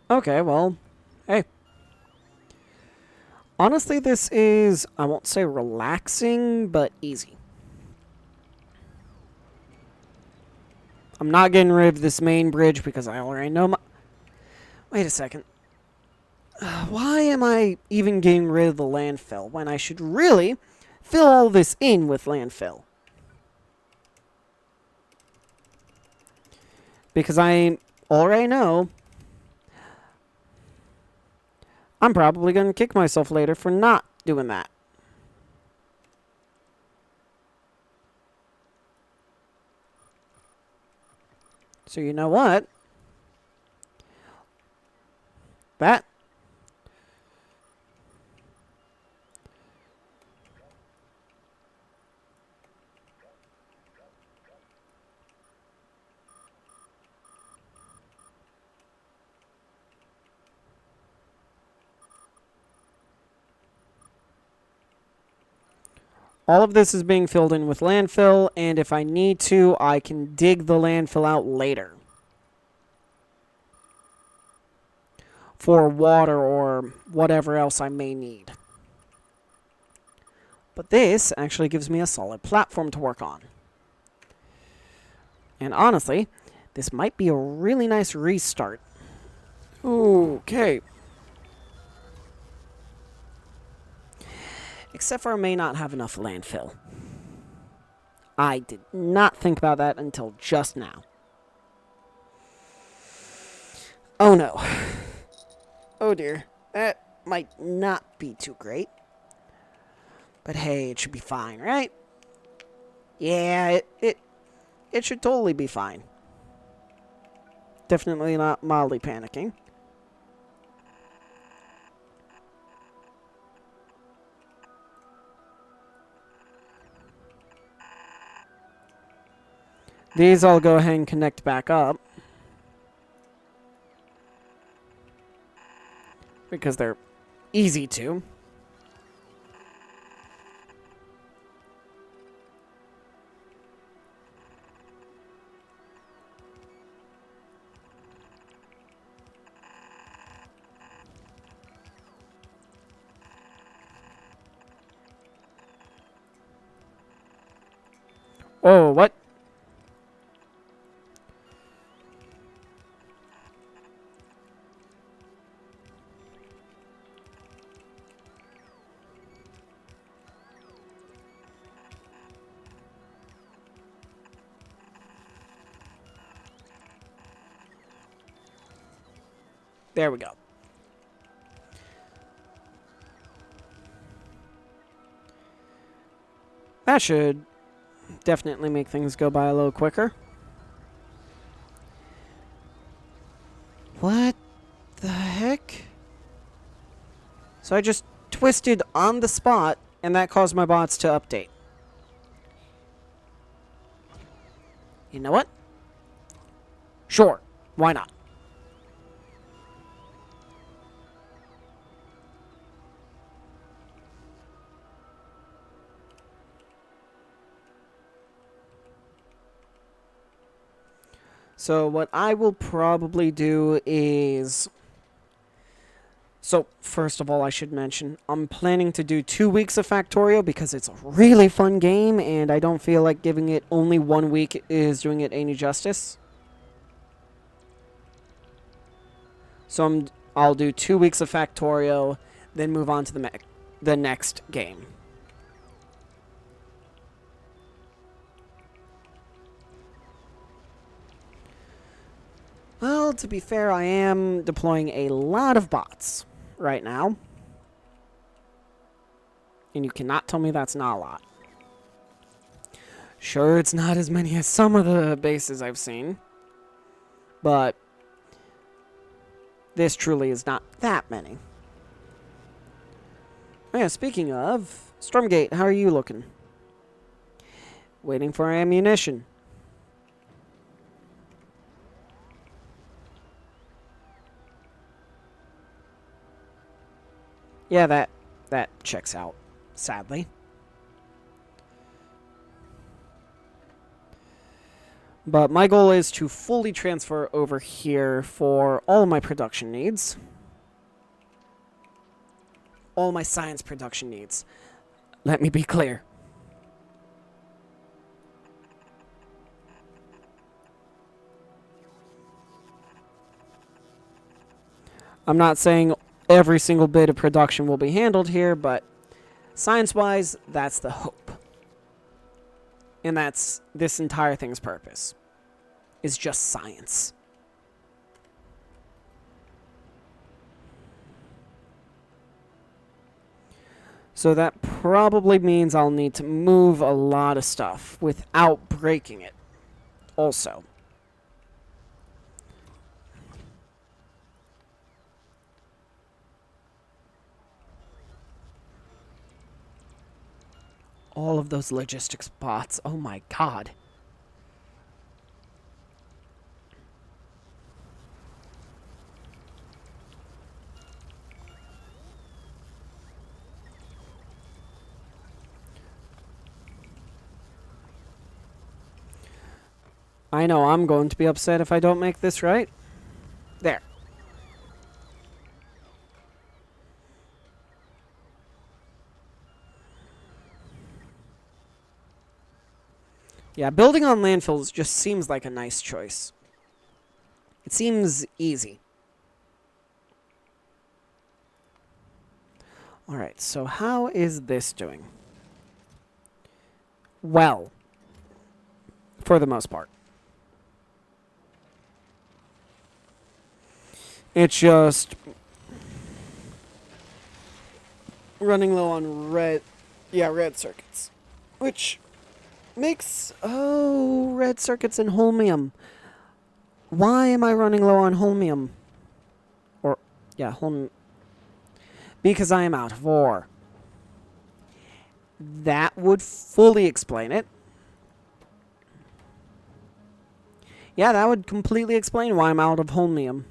[SPEAKER 1] Okay, well, hey. Honestly, this is, I won't say relaxing, but easy. I'm not getting rid of this main bridge because I already know my... Wait a second. Why am I even getting rid of the landfill when I should really fill all this in with landfill? Because I already know I'm probably going to kick myself later for not doing that. So you know what? That all of this is being filled in with landfill, and if I need to, I can dig the landfill out later. For water or whatever else I may need. But this actually gives me a solid platform to work on. And honestly, this might be a really nice restart. Okay. Except for I may not have enough landfill. I did not think about that until just now. Oh no. Oh dear. That might not be too great. But hey, it should be fine, right? Yeah, it should totally be fine. Definitely not mildly panicking. These I'll go ahead and connect back up. Because they're easy to. Oh, what? There we go. That should definitely make things go by a little quicker. What the heck? So I just twisted on the spot, and that caused my bots to update. You know what? Sure, why not? So what I will probably do is... So, first of all, I should mention, I'm planning to do 2 weeks of Factorio because it's a really fun game, and I don't feel like giving it only 1 week is doing it any justice. So I'll do 2 weeks of Factorio, then move on to the next game. Well, to be fair, I am deploying a lot of bots right now. And you cannot tell me that's not a lot. Sure, it's not as many as some of the bases I've seen. But this truly is not that many. Oh yeah, speaking of, Stormgate, how are you looking? Waiting for ammunition. Yeah, that checks out, sadly. But my goal is to fully transfer over here for all of my production needs. All my science production needs. Let me be clear. I'm not saying every single bit of production will be handled here, but science-wise, that's the hope. And that's this entire thing's purpose. is just science. So that probably means I'll need to move a lot of stuff without breaking it. Also. All of those logistics bots. Oh my god. I know I'm going to be upset if I don't make this right. There. Yeah, building on landfills just seems like a nice choice. It seems easy. Alright, so how is this doing? Well, for the most part. It's just running low on red circuits. Which makes, red circuits and holmium. Why am I running low on holmium? Or, yeah, because I am out of ore. That would fully explain it. Yeah, that would completely explain why I'm out of holmium.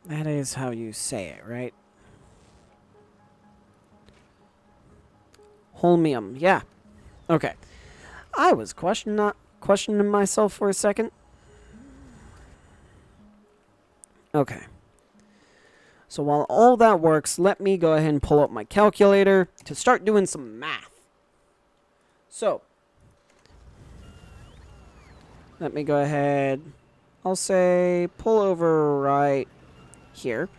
[SPEAKER 1] That is how you say it, right? Holmium, yeah. Okay. I was questioning myself for a second. Okay. So while all that works, let me go ahead and pull up my calculator to start doing some math. So, let me go ahead. I'll say pull over right here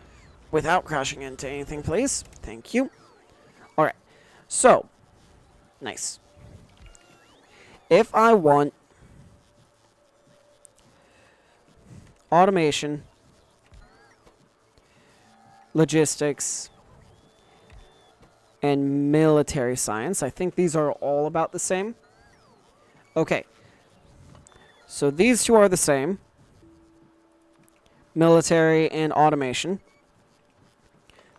[SPEAKER 1] without crashing into anything, please. Thank you. All right. So, nice. If I want automation, logistics, and military science, I think these are all about the same. Okay. So these two are the same. Military and automation.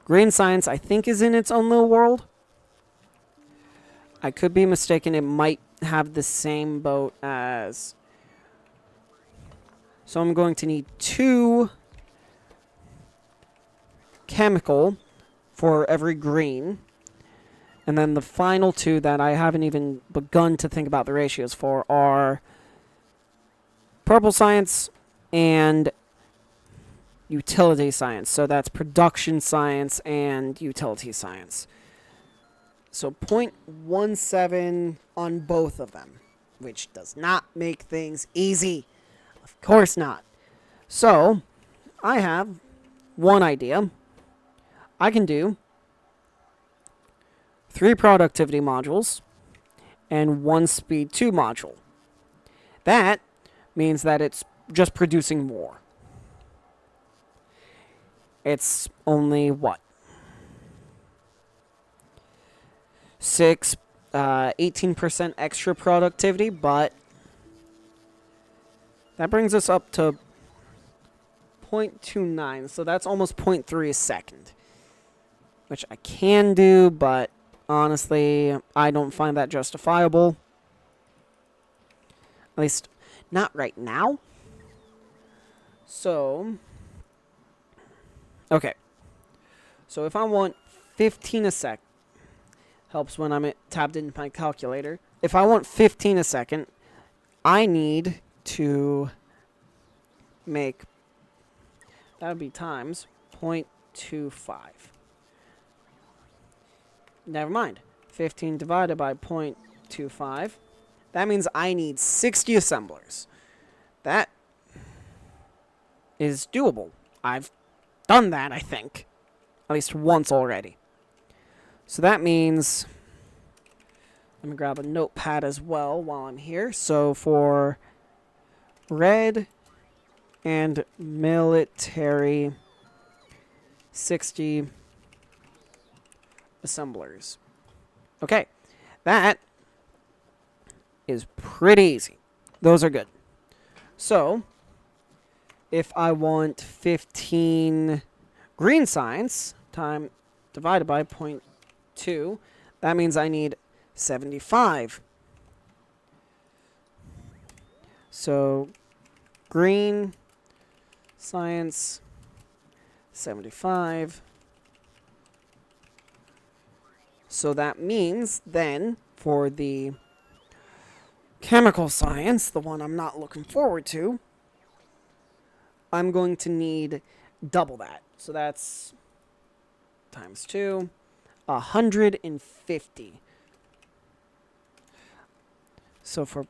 [SPEAKER 1] Green science, I think, is in its own little world. I could be mistaken. It might have the same boat as... So I'm going to need 2 chemical for every green. And then the final 2 that I haven't even begun to think about the ratios for are purple science and utility science. So that's production science and utility science. So 0.17 on both of them, which does not make things easy. Of course not. So I have one idea. I can do 3 productivity modules and 1 speed 2 module. That means that it's just producing more. It's only what? 18% extra productivity, but that brings us up to 0.29, so that's almost 0.3 a second. Which I can do, but honestly, I don't find that justifiable. At least, not right now. So, okay. So if I want 15 a sec, helps when I'm tabbed into my calculator. If I want 15 a second, I need to make, that would be times 0.25. Never mind. 15 divided by 0.25. That means I need 60 assemblers. That is doable. I've done that, I think. At least once already. So that means Let me grab a notepad as well while I'm here. So for red and military 60 assemblers. Okay, that is pretty easy. Those are good. So if I want 15 green signs divided by 0.2, that means I need 75. So green science 75. So that means then for the chemical science, the one I'm not looking forward to, I'm going to need double that. So that's times 2, 150. So for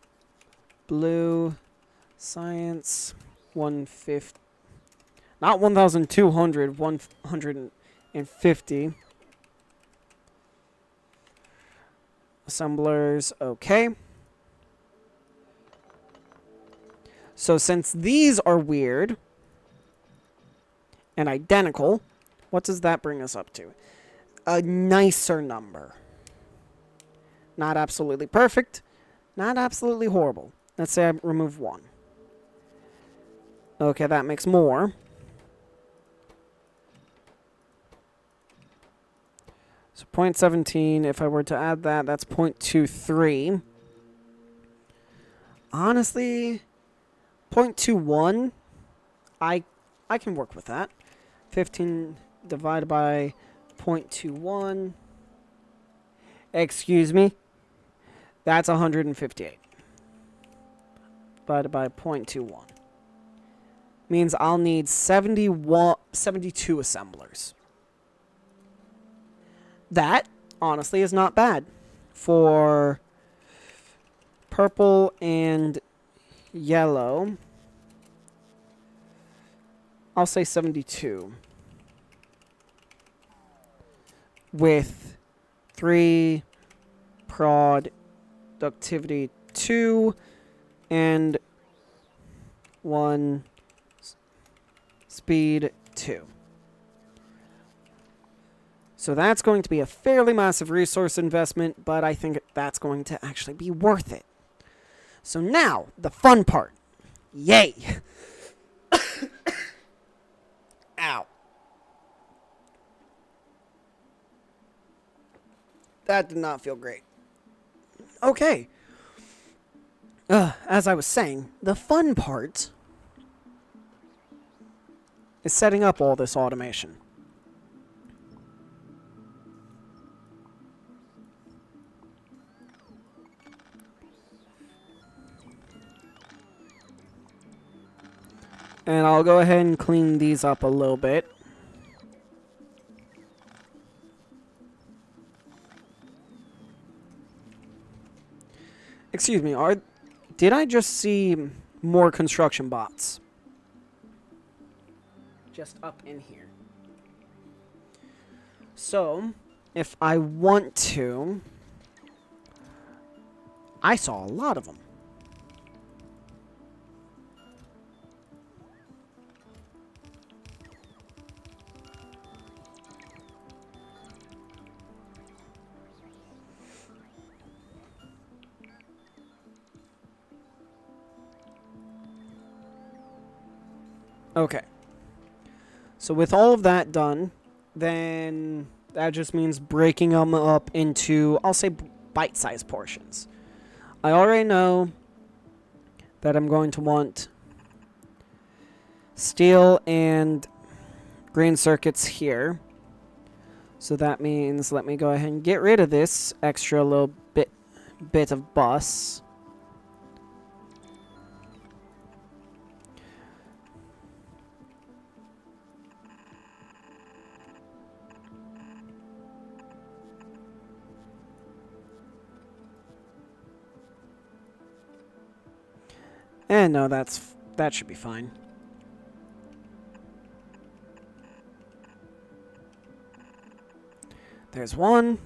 [SPEAKER 1] blue science, 150. Not 1,200, 150. Assemblers, okay. So since these are weird and identical, what does that bring us up to? A nicer number. Not absolutely perfect, not absolutely horrible. Let's say I remove 1. Okay, that makes more. So 0.17, if I were to add that, that's 0.23. Honestly, 0.21, I can work with that. 15 divided by 0.21. Excuse me. That's 158. Divided by 0.21. Means I'll need 72 assemblers. That, honestly, is not bad. For purple and yellow, I'll say 72. With 3 productivity 2 and 1 speed 2. So that's going to be a fairly massive resource investment, but I think that's going to actually be worth it. So now, the fun part. Yay! Ow. That did not feel great. Okay. As I was saying, the fun part is setting up all this automation. And I'll go ahead and clean these up a little bit. Excuse me, did I just see more construction bots? Just up in here. So, if I want to, I saw a lot of them. Okay. So with all of that done, then that just means breaking them up into, I'll say, bite-sized portions. I already know that I'm going to want steel and green circuits here. So that means, let me go ahead and get rid of this extra little bit of bus. And no, that should be fine. There's one.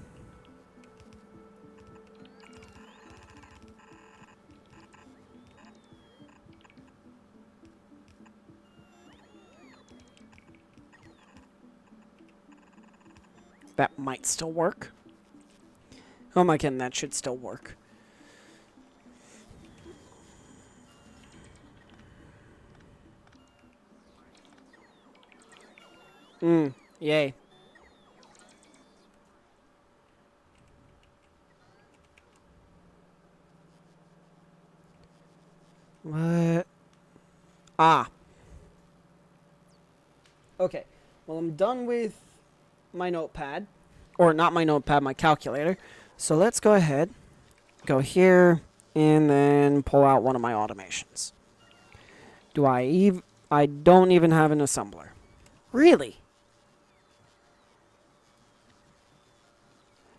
[SPEAKER 1] That might still work. Oh my god, that should still work. Yay. What? Ah. Okay. Well, I'm done with my notepad. Or not my notepad, my calculator. So let's go ahead, go here, and then pull out one of my automations. I don't even have an assembler. Really?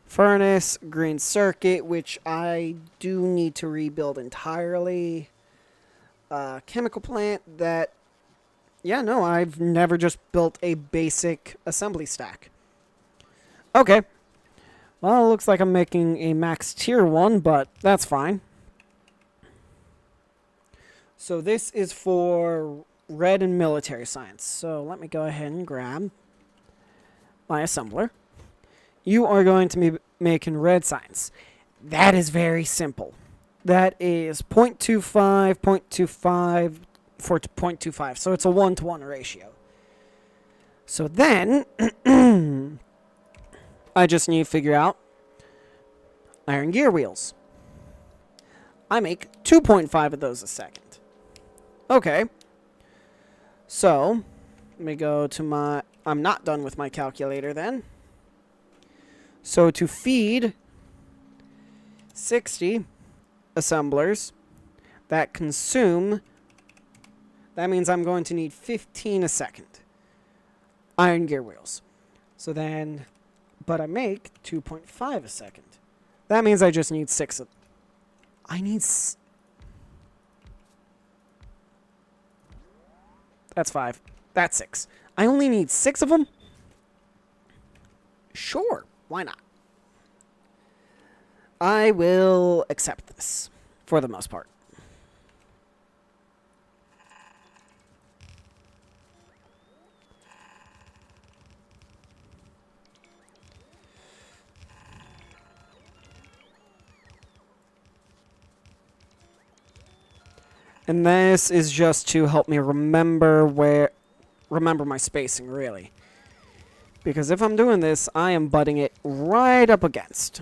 [SPEAKER 1] Furnace, green circuit, which I do need to rebuild entirely. Chemical plant that... Yeah, no, I've never just built a basic assembly stack. Okay. Well, it looks like I'm making a max tier 1, but that's fine. So this is for red and military science. So let me go ahead and grab my assembler. You are going to be making red science. That is very simple. That is 0.25, 0.25 for 0.25. So it's a 1-to-1 ratio. So then... I just need to figure out iron gear wheels. I make 2.5 of those a second. Okay. So, let me go to my... I'm not done with my calculator then. So, to feed 60 assemblers that consume... That means I'm going to need 15 a second. Iron gear wheels. So then... But I make 2.5 a second. That means I just need 6 of... I need... That's 5. That's 6. I only need 6 of them? Sure. Why not? I will accept this. For the most part. And this is just to help me remember my spacing, really. Because if I'm doing this, I am butting it right up against.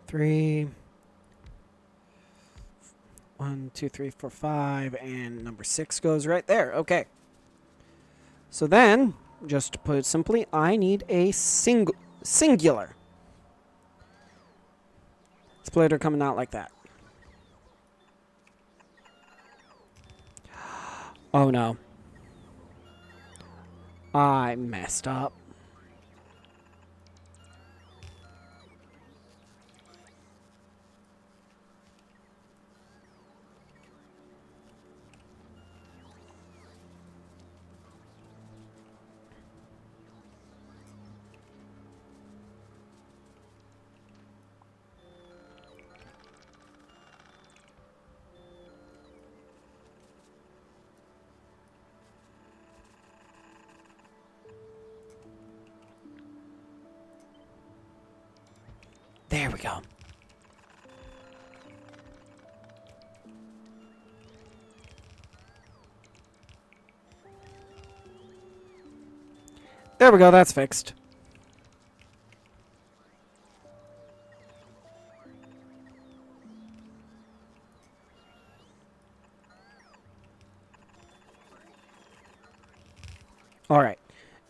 [SPEAKER 1] Three... 1, 2, 3, 4, 5, and number 6 goes right there. Okay. So then, just to put it simply, I need a singular splitter coming out like that. Oh no. I messed up. There we go. There we go, that's fixed. Alright.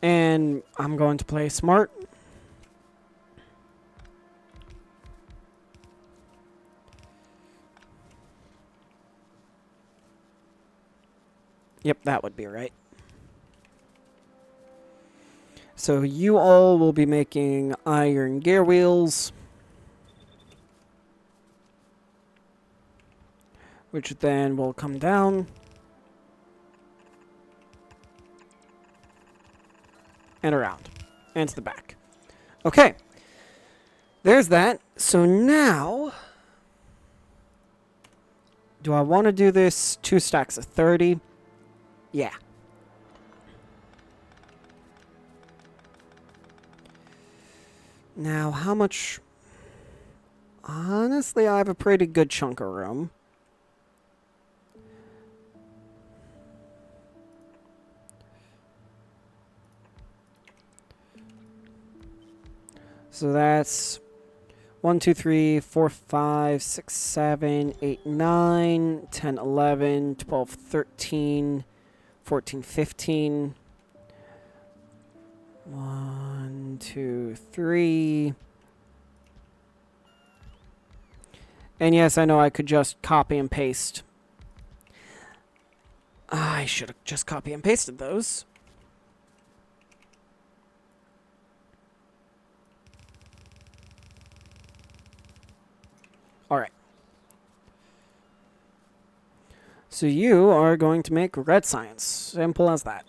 [SPEAKER 1] And I'm going to play smart. Yep, that would be right. So you all will be making iron gear wheels, which then will come down and around and to the back. Okay, There's that. So now, do I want to do this 2 stacks of 30? Yeah. Now, how much... Honestly, I have a pretty good chunk of room. So that's 1, 2, 3, 4, 5, 6, 7, 8, 9, 10, 11, 12, 13, 14, 15. 1, 2, 3. And yes, I know I could just copy and paste. I should have just copy and pasted those. Alright. So you are going to make red science. Simple as that.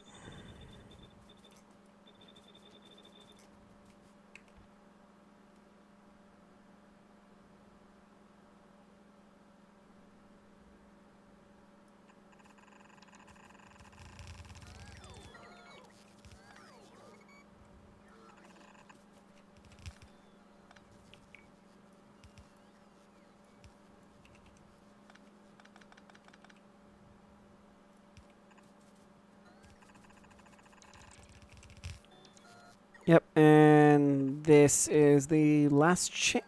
[SPEAKER 1] Yep, and this is the last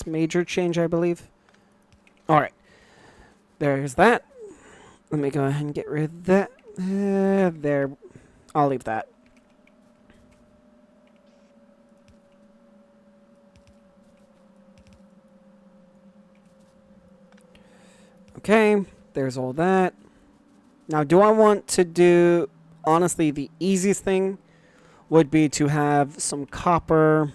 [SPEAKER 1] major change, I believe. Alright. There's that. Let me go ahead and get rid of that. There. I'll leave that. Okay, there's all that. Now, do I want to do... Honestly, the easiest thing would be to have some copper...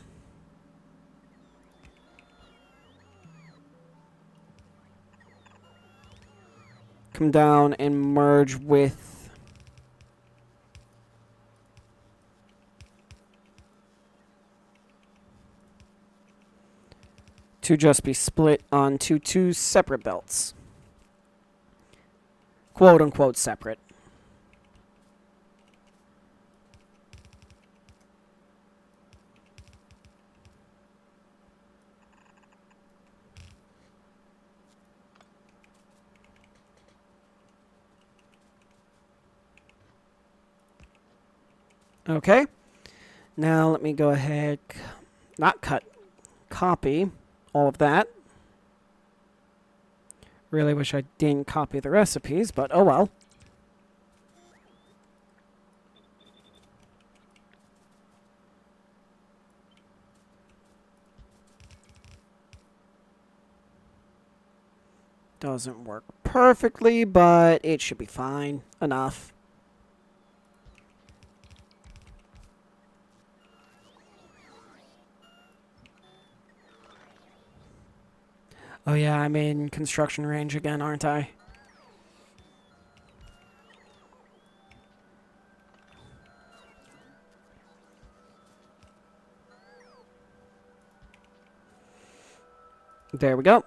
[SPEAKER 1] come down and merge with... to just be split onto 2 separate belts. Quote-unquote separate. Okay. Now let me go ahead, not cut, copy all of that. Really wish I didn't copy the recipes, but oh well. Doesn't work perfectly, but it should be fine enough. Oh yeah, I'm in construction range again, aren't I? There we go.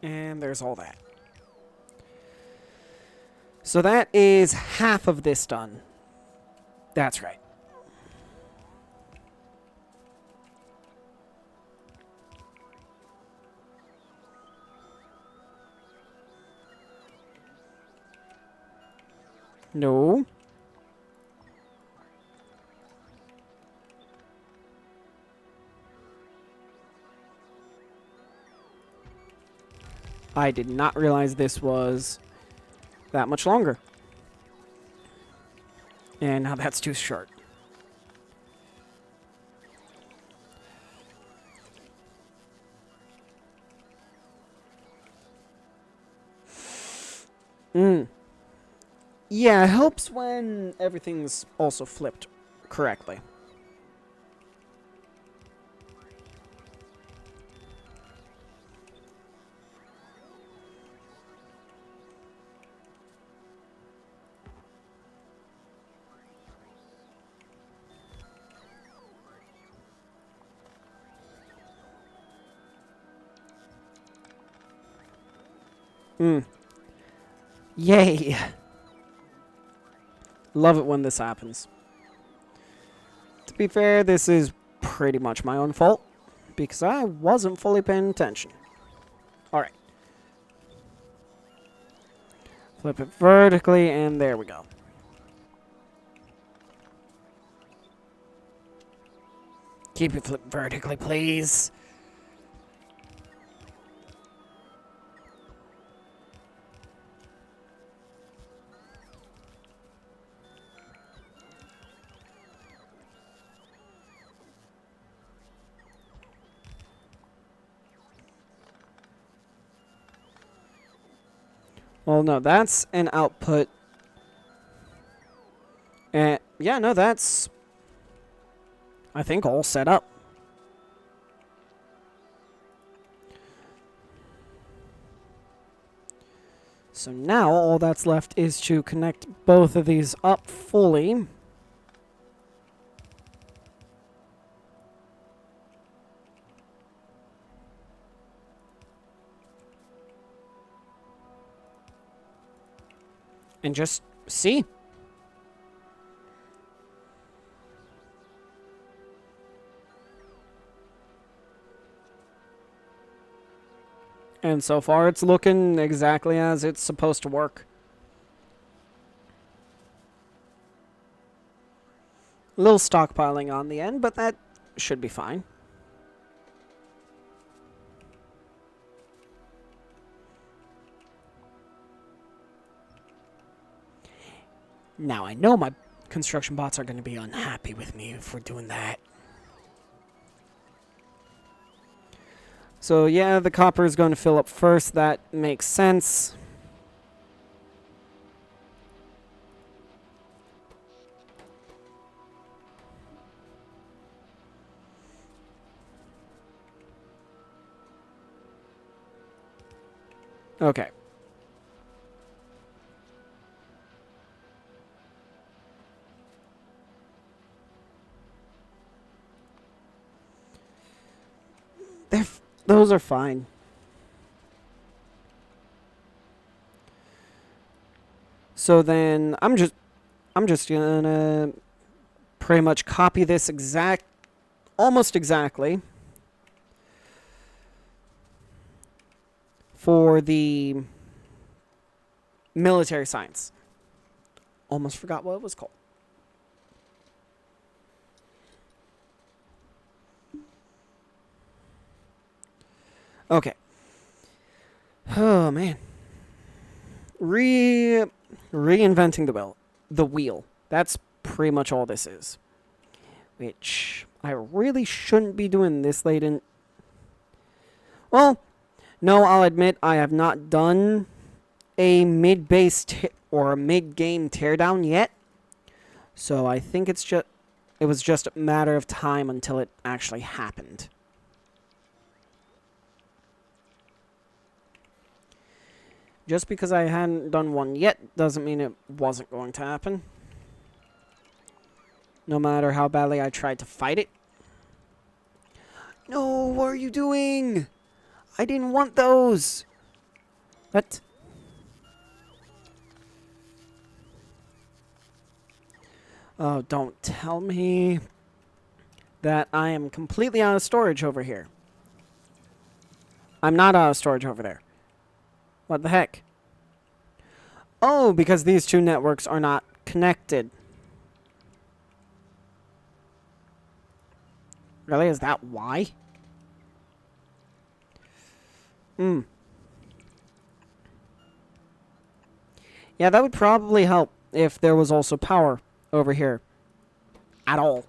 [SPEAKER 1] And there's all that. So that is half of this done. That's right. No. I did not realize this was that much longer. And now that's too short. Yeah, it helps when everything's also flipped correctly. Yay! Love it when this happens. To be fair, this is pretty much my own fault, because I wasn't fully paying attention. Alright. Flip it vertically, and there we go. Keep it flipped vertically, please. Well, no, that's an output. And yeah, no, that's, I think, all set up. So now all that's left is to connect both of these up fully. And just see. And so far it's looking exactly as it's supposed to work. A little stockpiling on the end, but that should be fine. Now, I know my construction bots are going to be unhappy with me for doing that. So, yeah, the copper is going to fill up first. That makes sense. Okay. Those are fine. So then I'm just gonna pretty much copy this almost exactly for the military science. Almost forgot what it was called. Okay. Oh, man. Reinventing the wheel. That's pretty much all this is. Which I really shouldn't be doing this late in... Well, no, I'll admit I have not done a mid-base or a mid-game teardown yet. So I think it was just a matter of time until it actually happened. Just because I hadn't done one yet doesn't mean it wasn't going to happen. No matter how badly I tried to fight it. No, what are you doing? I didn't want those. What? Oh, don't tell me that I am completely out of storage over here. I'm not out of storage over there. What the heck? Oh, because these two networks are not connected. Really? Is that why? Yeah, that would probably help if there was also power over here. At all.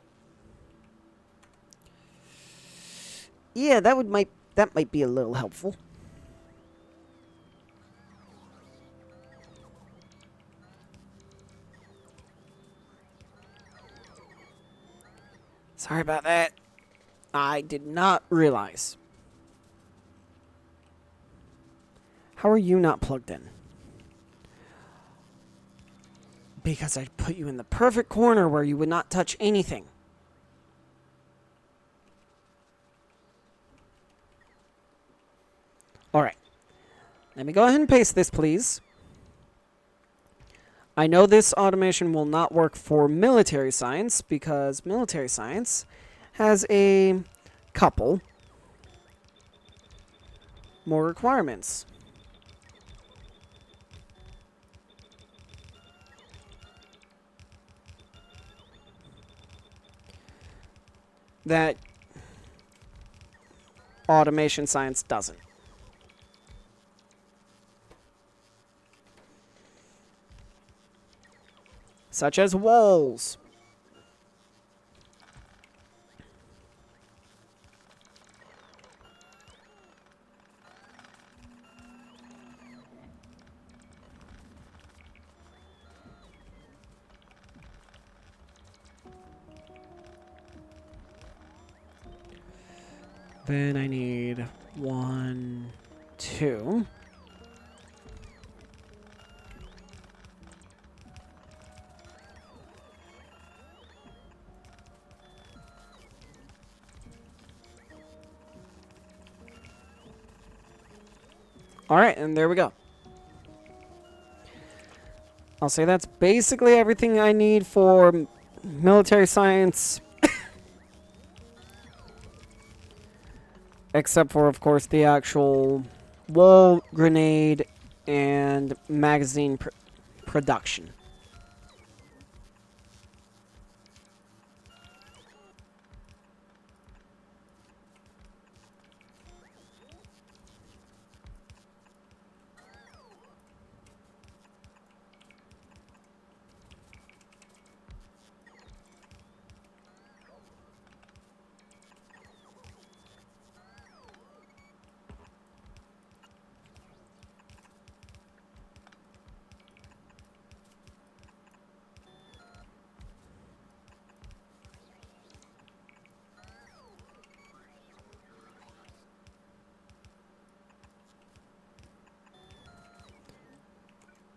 [SPEAKER 1] Yeah, that might be a little helpful. Sorry about that. I did not realize. How are you not plugged in? Because I put you in the perfect corner where you would not touch anything. Alright. Let me go ahead and paste this, please. I know this automation will not work for military science because military science has a couple more requirements. That automation science doesn't. Such as walls. Then I need 1, 2. Alright, and there we go. I'll say that's basically everything I need for military science. Except for, of course, the actual wall, grenade, and magazine production.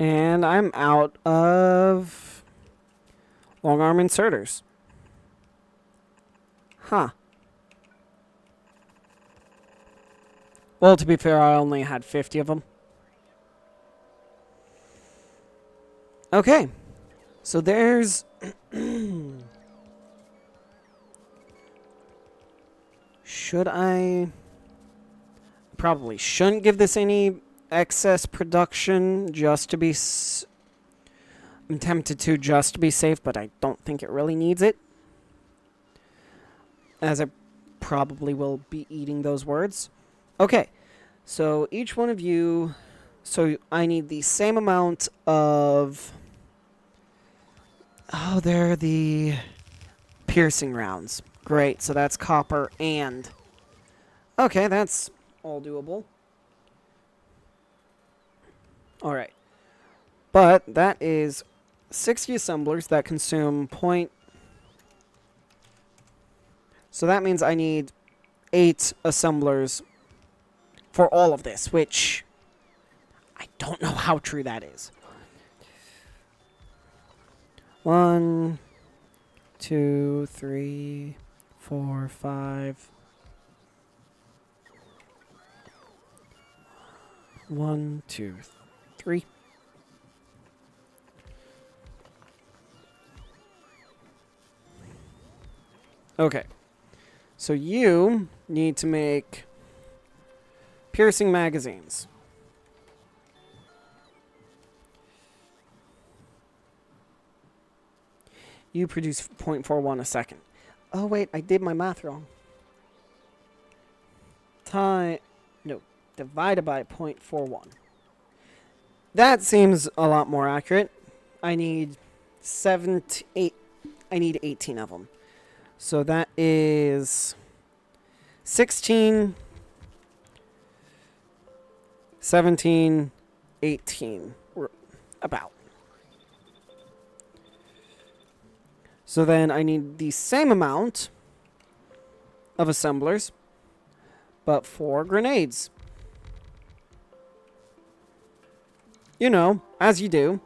[SPEAKER 1] And I'm out of long arm inserters. Huh. Well, to be fair, I only had 50 of them. Okay. So there's... Should I... Probably shouldn't give this any excess production just to be... I'm tempted to just to be safe, but I don't think it really needs it. As I probably will be eating those words. Okay, so each one of you... So I need the same amount of... Oh, they're the piercing rounds. Great, so that's copper and... Okay, that's all doable. Alright. But that is 60 assemblers that consume point... So that means I need 8 assemblers for all of this, which I don't know how true that is. 1, 2, 3, 4, 5. 1, 2, 3. Okay. So you need to make piercing magazines. You produce 0.41 a second. Oh, wait, I did my math wrong. Divided by 0.41. That seems a lot more accurate. I need 8. I need 18 of them. So that is 16, 17, 18. About. So then I need the same amount of assemblers, but for grenades. You know, as you do.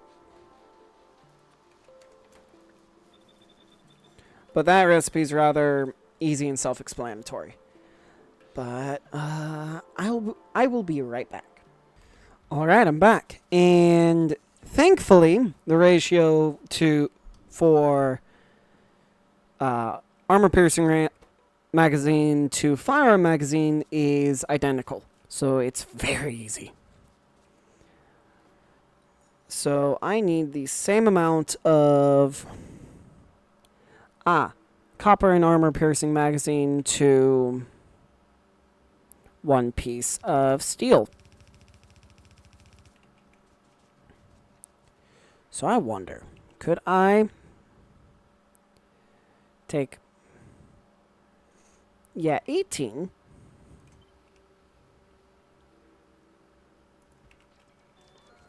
[SPEAKER 1] But that recipe is rather easy and self-explanatory. But I will be right back. Alright, I'm back. And thankfully, the ratio for armor piercing magazine to firearm magazine is identical. So it's very easy. So I need the same amount of copper and armor piercing magazine to one piece of steel. So I wonder, could I take, 18.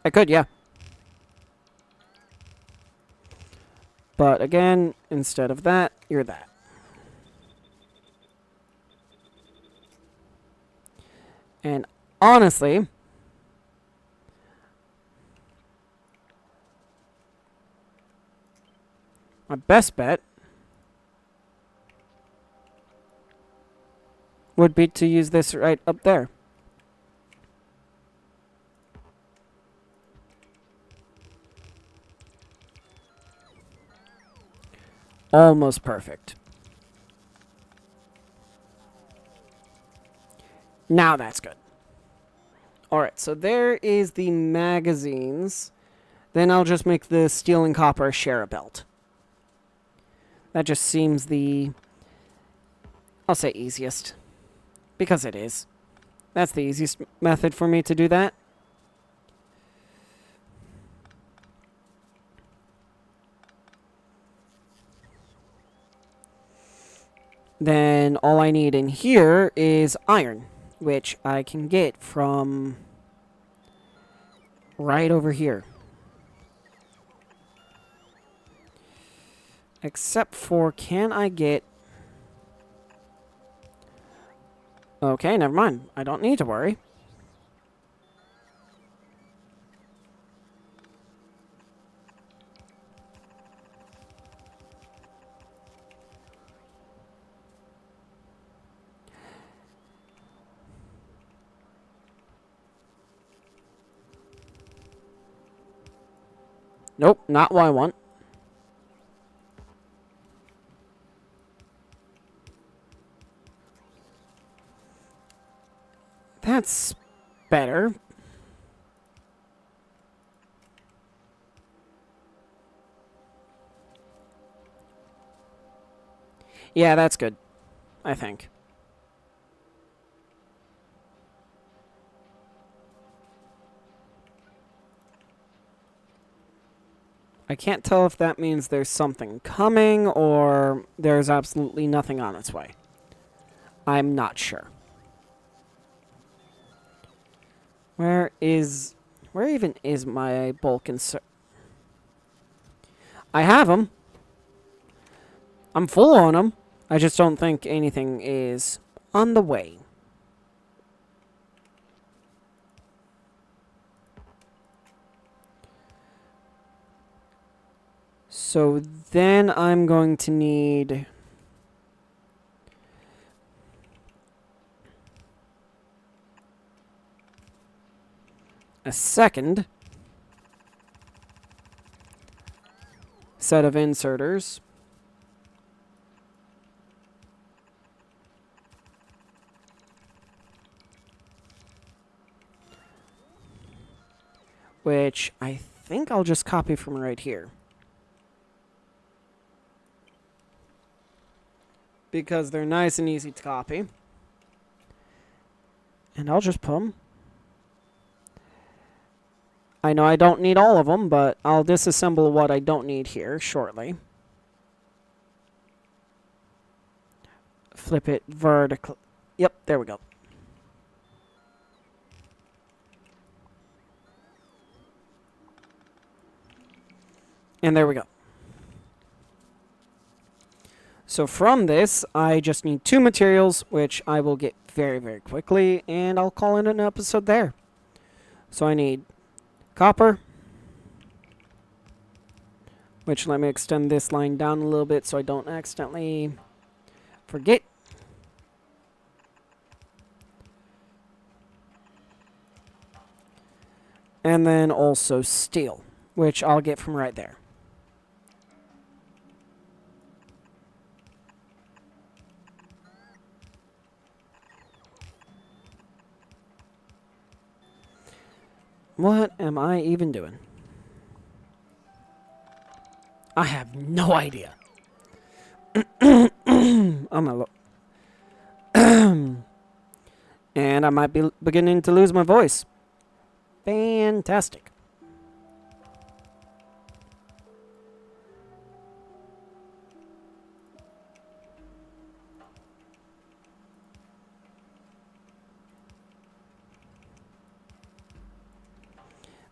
[SPEAKER 1] I could, yeah. But again, instead of that, you're that. And honestly, my best bet would be to use this right up there. Almost perfect. Now that's good. Alright, so there is the magazines. Then I'll just make the steel and copper share a belt. That just seems I'll say easiest. Because it is. That's the easiest method for me to do that. Then all I need in here is iron, which I can get from right over here. Except for, can I get... Okay, never mind. I don't need to worry. Nope, not what I want. That's better. Yeah, that's good, I think. I can't tell if that means there's something coming or there's absolutely nothing on its way. I'm not sure. Where even is my bulk insert? I have them. I'm full on them. I just don't think anything is on the way. So then I'm going to need... a second set of inserters. Which I think I'll just copy from right here. Because they're nice and easy to copy. And I'll just put them. I know I don't need all of them, but I'll disassemble what I don't need here shortly. Flip it vertical. Yep, there we go. And there we go. So from this, I just need 2 materials, which I will get very, very quickly, and I'll call it an episode there. So I need copper, which let me extend this line down a little bit so I don't accidentally forget. And then also steel, which I'll get from right there. What am I even doing? I have no idea. I'm a and I might be beginning to lose my voice. Fantastic.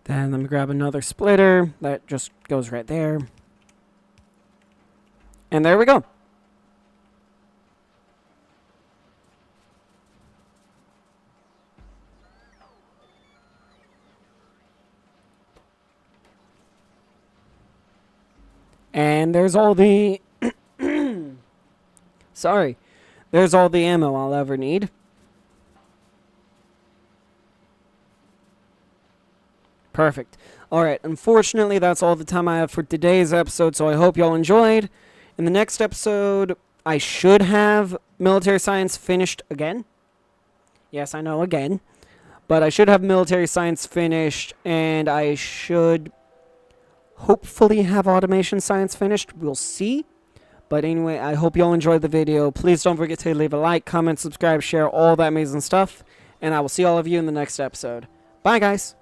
[SPEAKER 1] Then let me grab another splitter. That just goes right there. And there we go. And there's all the... Sorry. There's all the ammo I'll ever need. Perfect. Alright, unfortunately that's all the time I have for today's episode, so I hope y'all enjoyed. In the next episode, I should have military science finished again. Yes, I know, again. But I should have military science finished, and I should hopefully have automation science finished. We'll see. But anyway, I hope y'all enjoyed the video. Please don't forget to leave a like, comment, subscribe, share, all that amazing stuff. And I will see all of you in the next episode. Bye, guys.